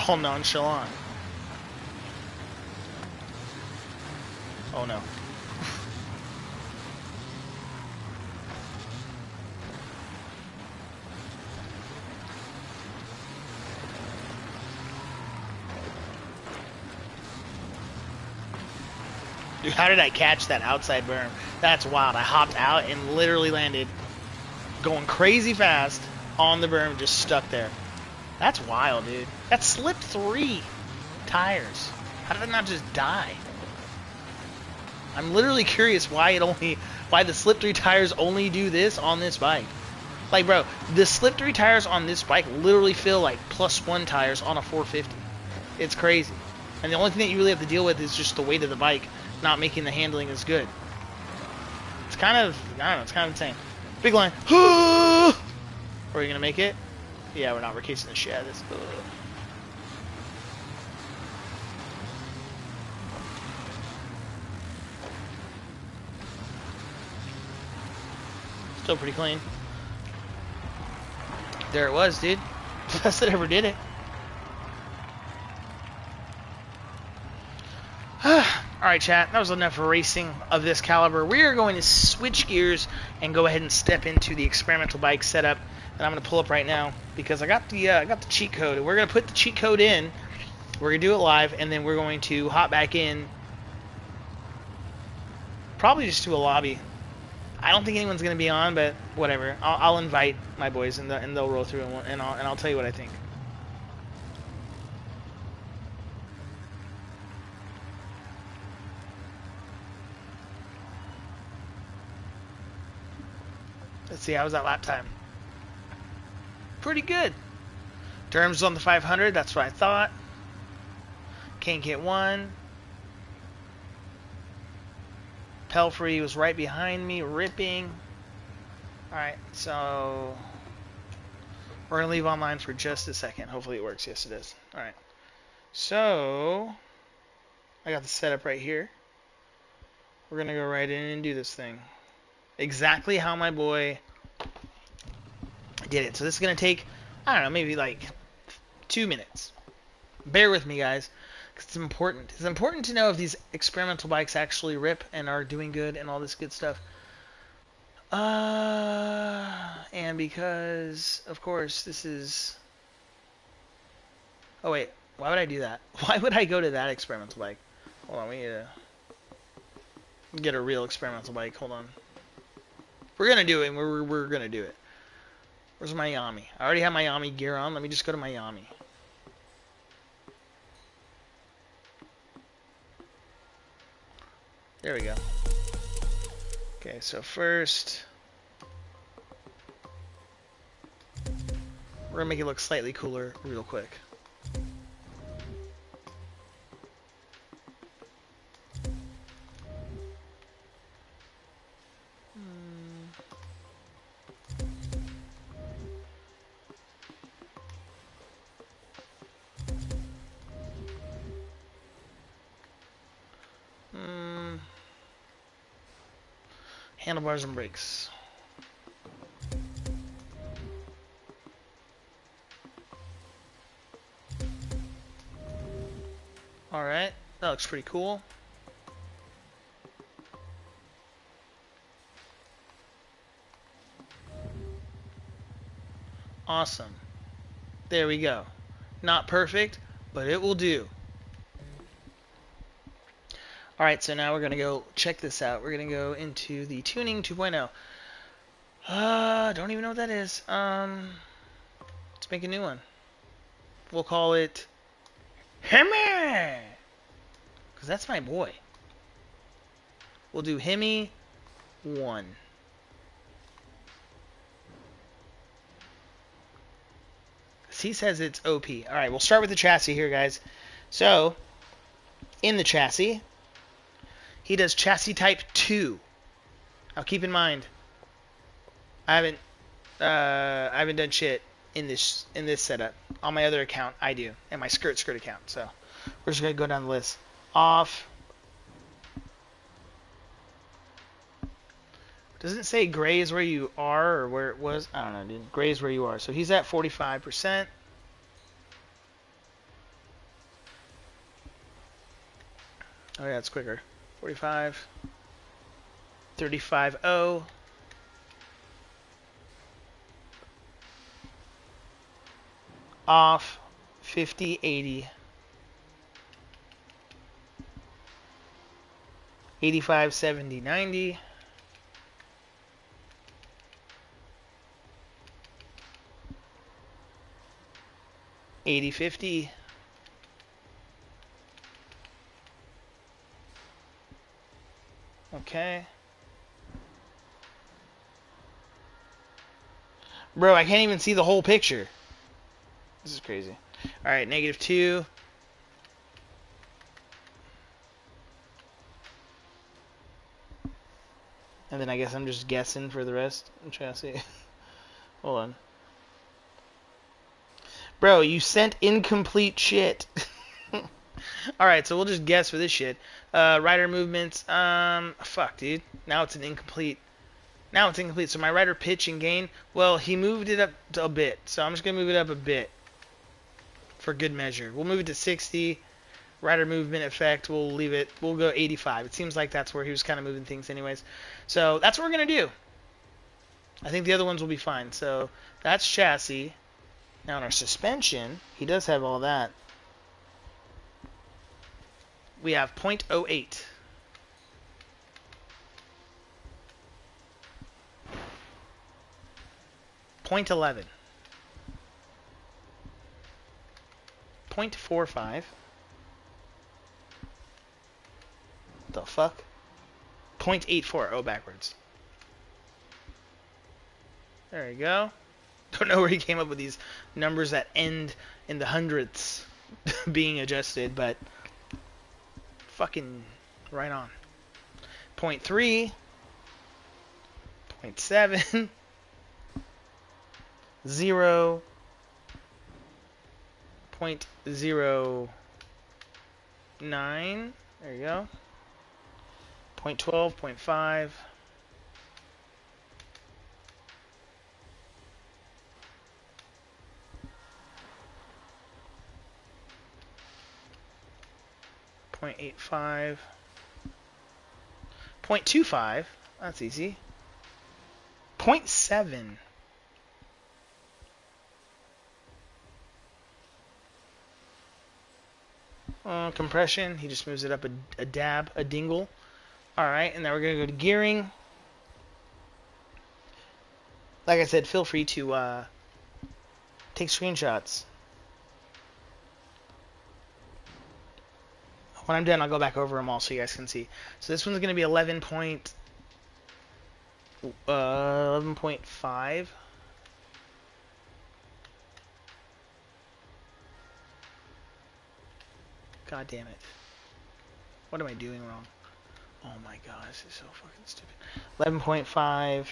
All nonchalant. Oh no. Dude, how did I catch that outside berm? That's wild. I hopped out and literally landed going crazy fast on the berm, just stuck there. That's wild, dude. That slipped 3 tires. How did it not just die? I'm literally curious why the slip 3 tires only do this on this bike. Like, bro, the slip 3 tires on this bike literally feel like +1 tires on a 450. It's crazy. And the only thing that you really have to deal with is just the weight of the bike not making the handling as good. It's kind of, I don't know, it's kind of insane. Big line. Are we gonna make it? Yeah, we're not. We're casing the shit out of this. Still pretty clean. There it was, dude. Best that ever did it. Alright, chat. That was enough racing of this caliber. We are going to switch gears and go ahead and step into the experimental bike setup that I'm going to pull up right now because I got the cheat code. We're going to put the cheat code in. We're going to do it live, and then we're going to hop back in. Probably just to a lobby. I don't think anyone's going to be on, but whatever. I'll invite my boys, and they'll roll through, and I'll tell you what I think. Let's see, how was that lap time? Pretty good. Derms on the 500, that's what I thought. Can't get one. Pelfrey was right behind me, ripping. Alright, so we're going to leave online for just a second. Hopefully it works. Yes, it is. Alright. So, I got the setup right here. We're going to go right in and do this thing. Exactly how my boy did it. So this is going to take, I don't know, maybe like 2 minutes. Bear with me, guys, because it's important. It's important to know if these experimental bikes actually rip and are doing good and all this good stuff. And because, of course, this is... Oh, wait. Why would I do that? Why would I go to that experimental bike? Hold on, we need to get a real experimental bike. Hold on. We're going to do it, and we're going to do it. Where's my Yami? I already have my Yami gear on. Let me just go to my Yami. There we go. Okay, so first, we're going to make it look slightly cooler real quick. Handlebars and brakes. Alright, that looks pretty cool. Awesome. There we go. Not perfect, but it will do. Alright, so now we're going to go check this out. We're going to go into the tuning 2.0. Don't even know what that is. Let's make a new one. We'll call it Hemi! Because that's my boy. We'll do Hemi 1. He says it's OP. Alright, we'll start with the chassis here, guys. So, in the chassis, he does chassis type 2. Now keep in mind, I haven't done shit in this setup. On my other account, I do, and my skirt account. So we're just gonna go down the list. Off, Doesn't it say gray is where you are or where it was? I don't know, dude. Gray is where you are. So he's at 45%. Oh yeah, it's quicker. 45. 35.0. Off. 50, 80. 85, 70, 90. 80, 50. Okay. Bro, I can't even see the whole picture. This is crazy. Alright, -2. And then I guess I'm just guessing for the rest. I'm trying to see. Hold on. Bro, you sent incomplete shit. Alright, so we'll just guess for this shit. Rider movements. Fuck, dude. Now it's an incomplete. Now it's incomplete. So my rider pitch and gain. Well, he moved it up a bit. So I'm just going to move it up a bit. For good measure. We'll move it to 60. Rider movement effect. We'll leave it. We'll go 85. It seems like that's where he was kind of moving things anyways. So that's what we're going to do. I think the other ones will be fine. So that's chassis. Now in our suspension, he does have all that. We have 0.08. .11. 0.45. The fuck? 0.84. Oh, backwards. There you go. Don't know where he came up with these numbers that end in the hundredths being adjusted, but fucking right on. 0.3. 0.7. 0. 0.09. There you go. 0.12, 0.5. 0.85. 0.25. That's easy. 0.7. Compression, he just moves it up a dab, a dingle. Alright, and now we're going to go to gearing. Like I said, feel free to take screenshots. When I'm done, I'll go back over them all so you guys can see. So this one's going to be 11.5. God damn it. What am I doing wrong? Oh my god, this is so fucking stupid. 11.5.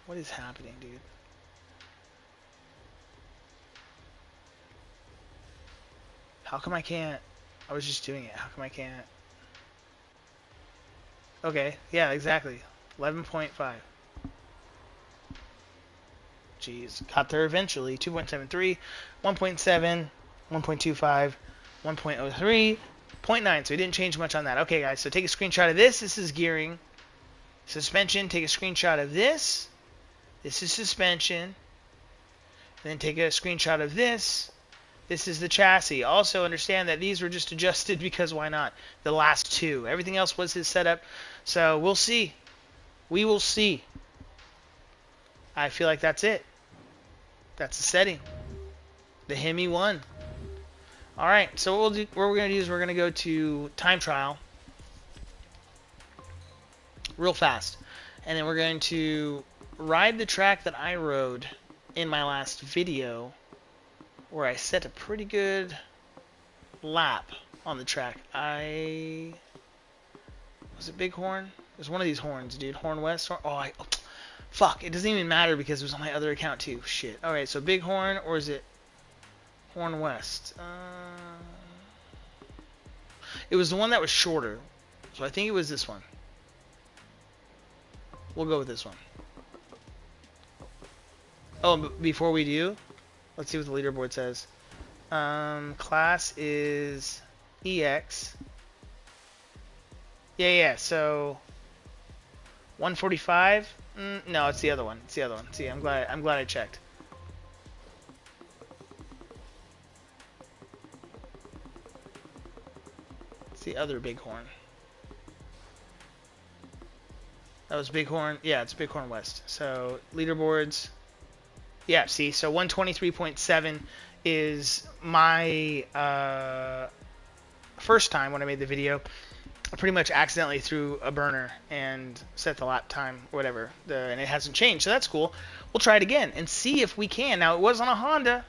What is happening, dude? How come I can't? I was just doing it. How come I can't? Okay, yeah, exactly. 11.5. Jeez, got there eventually. 2.73, 1.7, 1.25, 1.03, 0.9. So we didn't change much on that. Okay, guys, so take a screenshot of this. This is gearing. Suspension, take a screenshot of this. This is suspension. Then take a screenshot of this. This is the chassis. Also understand that these were just adjusted because why not? The last two. Everything else was his setup. So we'll see. We will see. I feel like that's it. That's the setting. The Hemi won. Alright, so what we're going to do is we're going to go to time trial. Real fast. And then we're going to ride the track that I rode in my last video, where I set a pretty good lap on the track. Was it Bighorn? It was one of these horns, dude. Horn West. Fuck. It doesn't even matter because it was on my other account too. Shit. Alright, so Bighorn, or is it Horn West? It was the one that was shorter. So I think it was this one. We'll go with this one. Oh, but before we do, let's see what the leaderboard says. Class is EX. Yeah. So 145. No, it's the other one. It's the other one. See, I'm glad I checked. It's the other Bighorn. That was Bighorn. Yeah, it's Bighorn West. So leaderboards. Yeah, see, so 123.7 is my first time when I made the video. I pretty much accidentally threw a burner and set the lap time, whatever, and it hasn't changed, so that's cool. We'll try it again and see if we can. Now, it was on a Honda.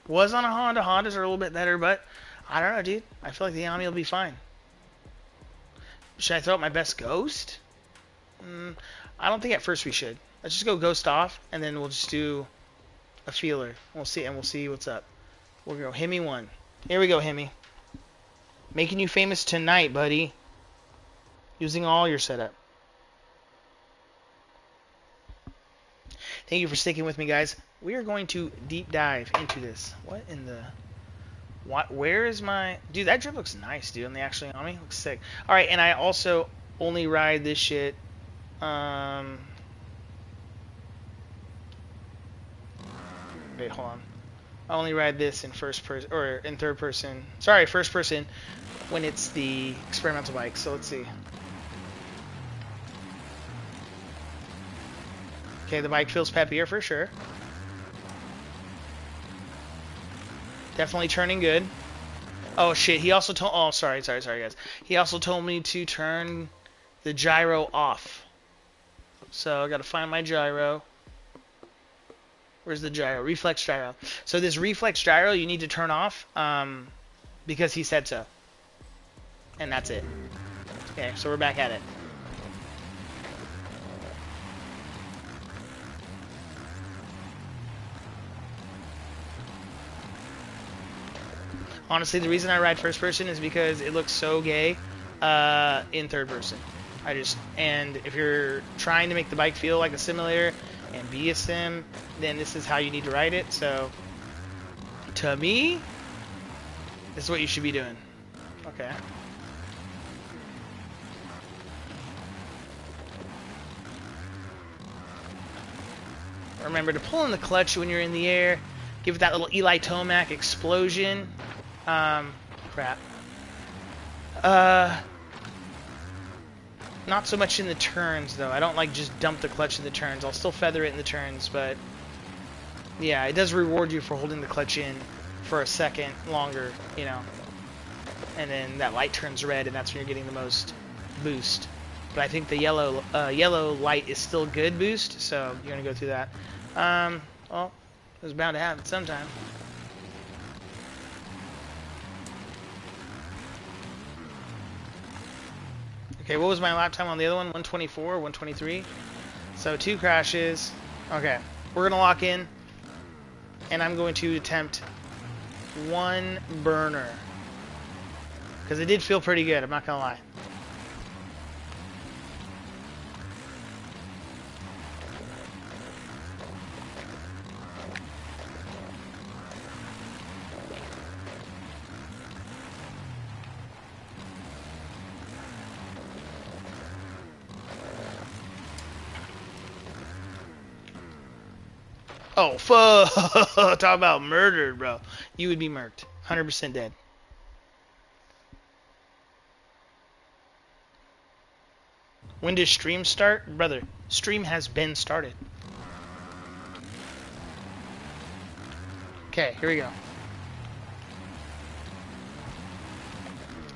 Hondas are a little bit better, but I don't know, dude. I feel like the Ami will be fine. Should I throw out my best Ghost? I don't think at first we should. Let's just go Ghost off, and then we'll just do a feeler. We'll see what's up. We'll go Hemi 1. Here we go, Hemi. Making you famous tonight, buddy. Using all your setup. Thank you for sticking with me, guys. We are going to deep dive into this. What in the... Where is my... Dude, that drip looks nice, dude. On the actually on me. Looks sick. Alright, and I also only ride this shit... Wait, hold on. I only ride this in first person, or in third person. Sorry, first person when it's the experimental bike. So let's see. Okay, the bike feels peppier for sure. Definitely turning good. Oh shit, he also told... Oh, sorry guys. He also told me to turn the gyro off. So I gotta find my gyro. Where's the gyro? Reflex gyro. So this reflex gyro you need to turn off because he said so. And that's it. Okay, so we're back at it. Honestly, the reason I ride first person is because it looks so gay in third person. And if you're trying to make the bike feel like a simulator and be a sim, then this is how you need to ride it. So, to me, this is what you should be doing. Okay. Remember to pull in the clutch when you're in the air. Give it that little Eli Tomac explosion. Crap. Not so much in the turns, though. I don't like just dump the clutch in the turns. I'll still feather it in the turns, but yeah, it does reward you for holding the clutch in for a second longer, you know. And then that light turns red, and that's when you're getting the most boost. But I think the yellow light is still good boost, so you're gonna go through that. Well, it was bound to happen sometime. Okay, what was my lap time on the other one? 124, 123? So 2 crashes. Okay, we're going to lock in. And I'm going to attempt 1 burner. Because it did feel pretty good, I'm not going to lie. Oh, fuck. Talk about murdered, bro. You would be murked. 100% dead. When does stream start? Brother, stream has been started. Okay, here we go.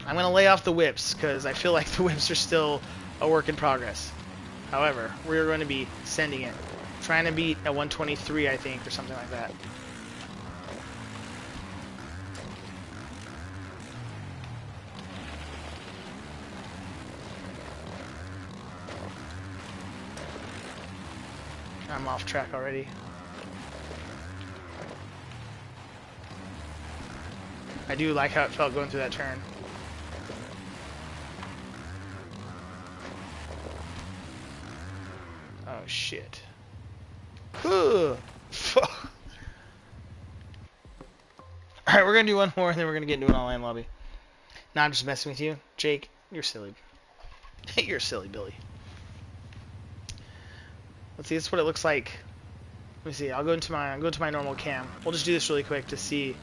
I'm going to lay off the whips, because I feel like the whips are still a work in progress. However, we're going to be sending it. Trying to beat at 123, I think, or something like that. I'm off track already. I do like how it felt going through that turn. shit. Alright, we're gonna do one more and then we're gonna get into an online lobby. Nah, I'm just messing with you. Jake, you're silly. You're silly, Billy. Let's see, this is what it looks like. Let me see, I'll go into my normal cam. We'll just do this really quick to see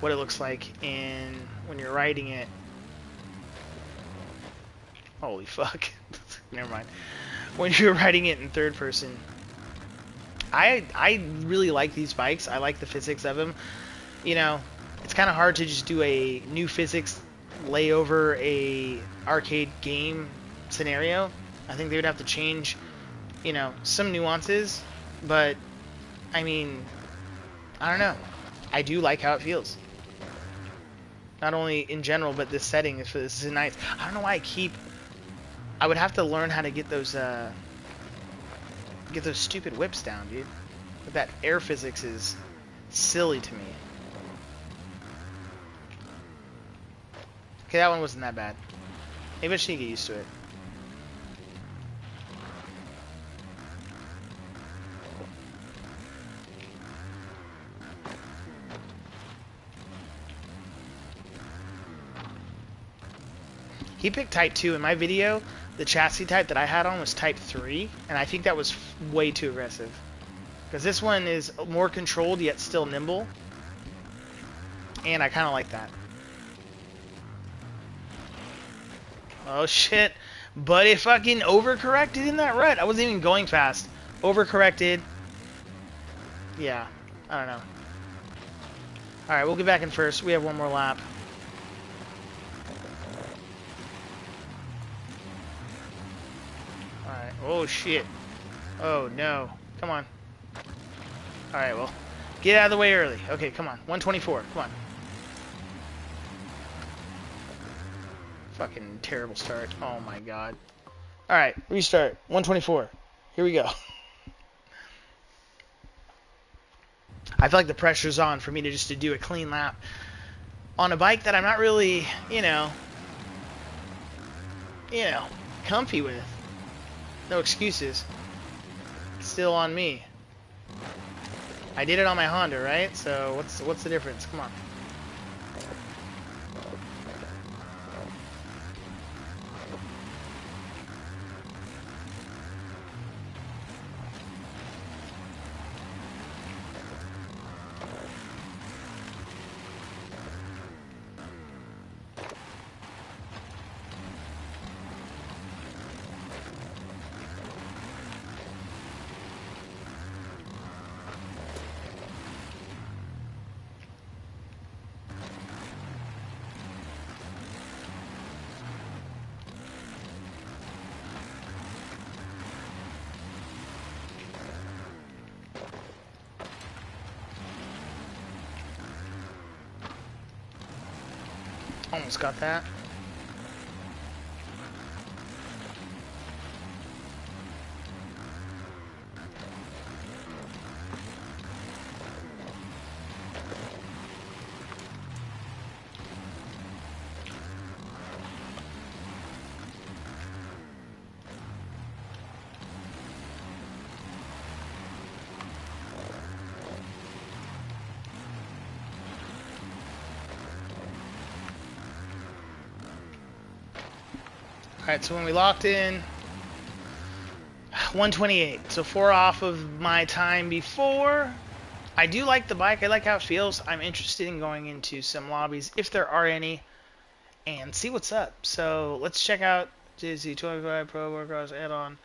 what it looks like when you're riding it. Holy fuck. Never mind. When you're riding it in third person. I really like these bikes. I like the physics of them. You know, it's kind of hard to just do a new physics lay over a arcade game scenario. I think they would have to change, you know, some nuances, but I mean, I don't know. I do like how it feels. Not only in general, but this setting this is nice. I don't know why I would have to learn how to get those stupid whips down, dude. But that air physics is silly to me. Okay, that one wasn't that bad. Maybe I should get used to it. He picked type 2. In my video, the chassis type that I had on was type 3, and I think that was way too aggressive. Because this one is more controlled, yet still nimble. And I kind of like that. Oh shit. But it fucking overcorrected in that rut. I wasn't even going fast. Overcorrected. Yeah. I don't know. Alright, we'll get back in first. We have one more lap. Alright. Oh shit. Oh no. Come on. Alright, well. Get out of the way early. Okay, come on. 124. Come on. Fucking terrible start. Oh my god. Alright, restart. 124. Here we go. I feel like the pressure's on for me to do a clean lap on a bike that I'm not really, you know, comfy with. No excuses. Still on me. I did it on my Honda, right? So what's the difference? Come on. Almost got that. Alright, so when we locked in, 128. So 4 off of my time before. I do like the bike. I like how it feels. I'm interested in going into some lobbies, if there are any, and see what's up. So let's check out JZ25 Pro Workhouse add-on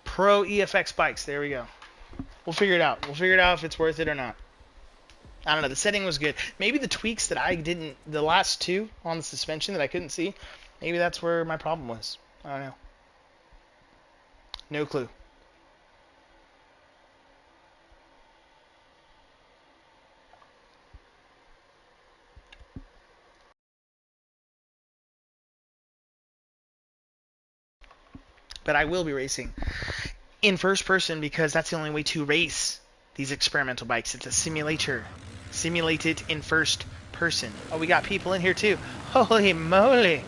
Pro EFX bikes. There we go. We'll figure it out. We'll figure it out if it's worth it or not. I don't know. The setting was good. Maybe the tweaks that I didn't, the last two on the suspension that I couldn't see, maybe that's where my problem was. I don't know. No clue. But I will be racing in first person because that's the only way to race these experimental bikes. It's a simulator. Simulate it in first person. Oh, we got people in here too. Holy moly.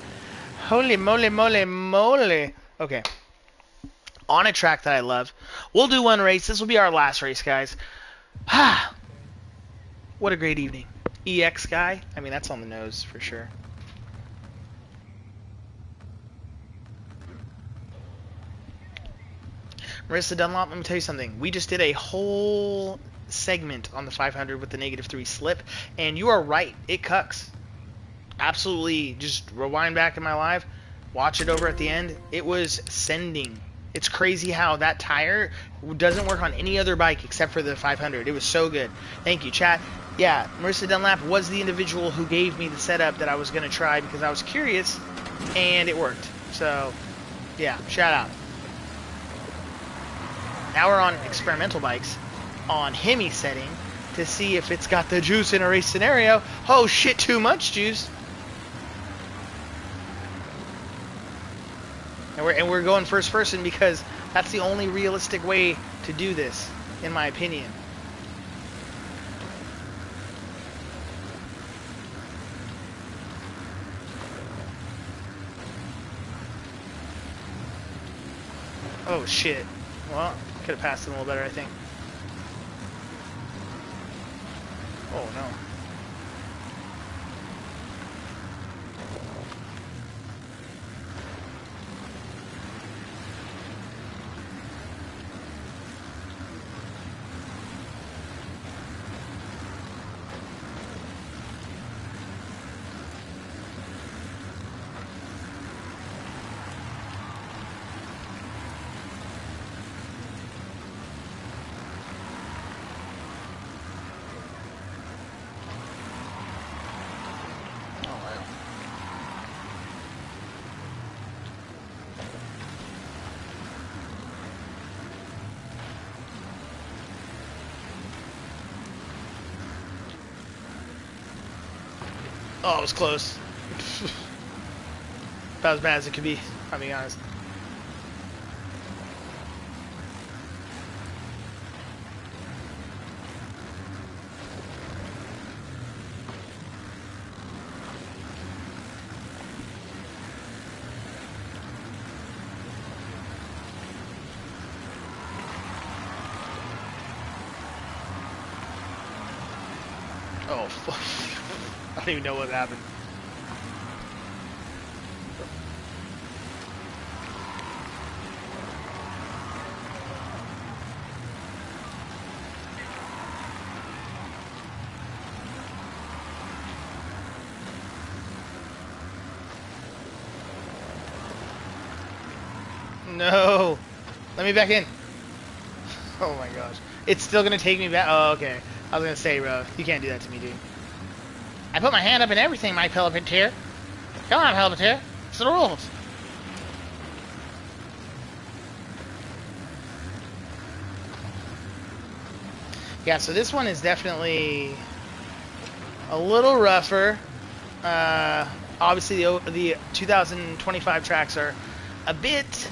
Holy moly, moly, moly. Okay. on a track that I love. We'll do one race. This will be our last race, guys. What a great evening. EX guy. I mean, that's on the nose for sure. Marissa Dunlop, let me tell you something. We just did a whole segment on the 500 with the -3 slip, and you are right. It cucks. Absolutely. Just rewind back in my live. Watch it over at the end. It was sending. It's crazy how that tire doesn't work on any other bike except for the 500. It was so good. Thank you, chat. Yeah, Marissa Dunlap was the individual who gave me the setup that I was going to try because I was curious, and it worked. So, yeah, shout out. Now we're on experimental bikes on Hemi setting to see if it's got the juice in a race scenario. Oh shit, too much juice. And we're going first person because that's the only realistic way to do this, in my opinion. Oh shit. Well, could have passed him a little better, I think. Oh no. Oh, it was close. About as bad as it could be, I'll be honest. Oh, fuck. I don't even know what happened. No. Let me back in. Oh my gosh. It's still gonna take me back. Oh, okay. I was gonna say, bro, you can't do that to me, dude. I put my hand up and everything, my Pelletier. Come on, Pelletier. It's the rules. Yeah, so this one is definitely a little rougher. Obviously, the 2025 tracks are a bit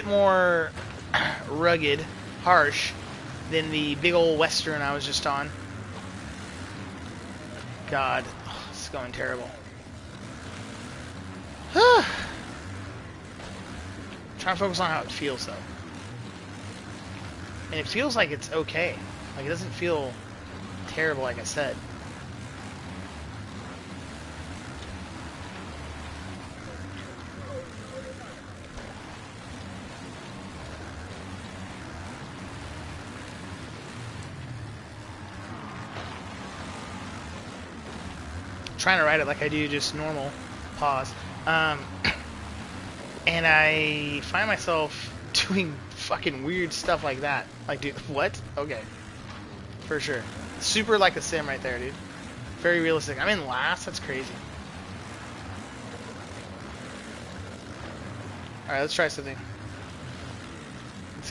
more rugged, harsh than the big old Western I was just on. God, oh, this is going terrible. Trying to focus on how it feels, though. And it feels like it's okay. Like, it doesn't feel terrible, like I said. Trying to write it like I do just normal pause, and I find myself doing fucking weird stuff like that. Like, dude, what? Okay, for sure. Super like a sim right there, dude. Very realistic. I'm in last. That's crazy. All right, let's try something.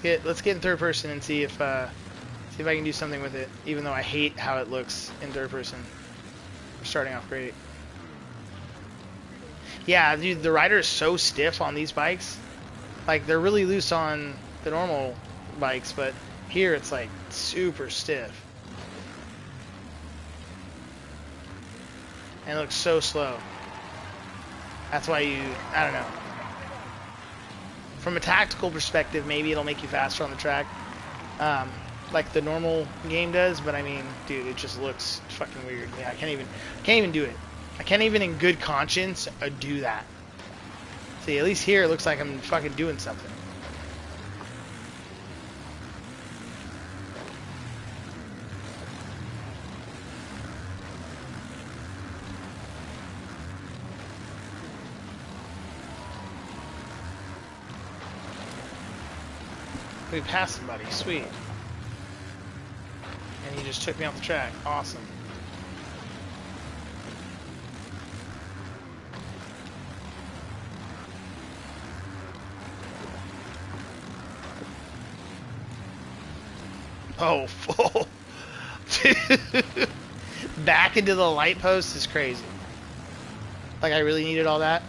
Let's get in third person and see if I can do something with it. Even though I hate how it looks in third person. Starting off great. Yeah, dude, the rider is so stiff on these bikes. Like, they're really loose on the normal bikes, but here it's like super stiff. And it looks so slow. That's why I don't know. from a tactical perspective, maybe it'll make you faster on the track, like the normal game does. But I mean, dude, it just looks fucking weird. Yeah, I can't even do it. I can't even in good conscience do that. See, at least here it looks like I'm fucking doing something. We passed somebody, sweet. And he just took me off the track, awesome. Oh, full. Back into the light post is crazy. Like, I really needed all that.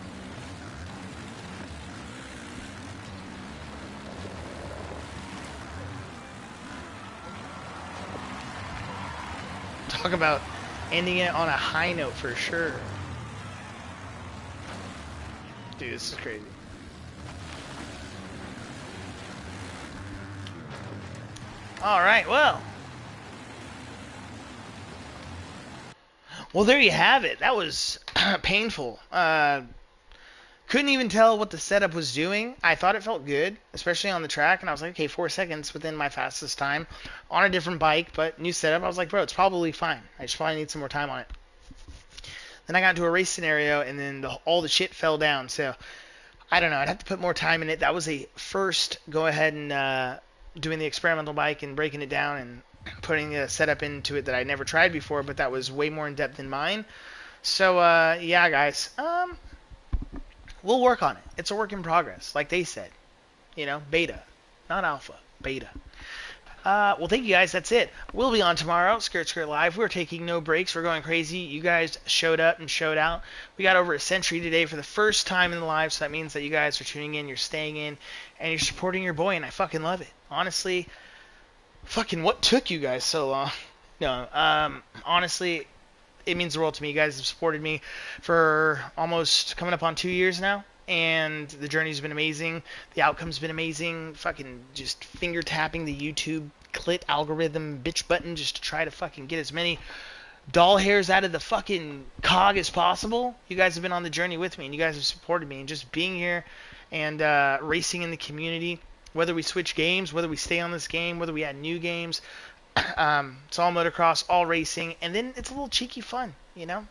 Talk about ending it on a high note for sure. Dude, this is crazy. Alright, well, there you have it. That was painful. Couldn't even tell what the setup was doing. I thought it felt good, especially on the track, and I was like, okay, 4 seconds within my fastest time on a different bike, but new setup. I was like, bro, it's probably fine. I just probably need some more time on it. Then I got into a race scenario, and then all the shit fell down, so I don't know. I'd have to put more time in it. That was a first go ahead and doing the experimental bike and breaking it down and putting a setup into it that I never tried before, but that was way more in depth than mine. So yeah, guys, we'll work on it. It's a work in progress, like they said. You know, beta, not alpha, beta. Well, thank you guys. That's it. We'll be on tomorrow, Skirt Skirt Live. We're taking no breaks. We're going crazy. You guys showed up and showed out. We got over a century today for the first time in the live, so that means that you guys are tuning in, you're staying in, and you're supporting your boy, and I fucking love it. Honestly, fucking what took you guys so long? No, honestly, it means the world to me. You guys have supported me for almost coming up on 2 years now. And the journey's been amazing. The outcome's been amazing. Fucking just finger tapping the YouTube clit algorithm bitch button just to try to fucking get as many doll hairs out of the fucking cog as possible. You guys have been on the journey with me, and you guys have supported me. And just being here and racing in the community, whether we switch games, whether we stay on this game, whether we add new games, it's all motocross, all racing, and then it's a little cheeky fun, you know?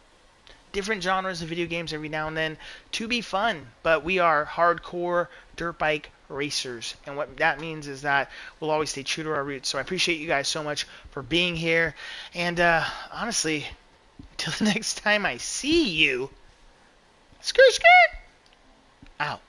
Different genres of video games every now and then to be fun, but we are hardcore dirt bike racers, and what that means is that we'll always stay true to our roots. So I appreciate you guys so much for being here, and honestly, until the next time I see you, skirt skirt out.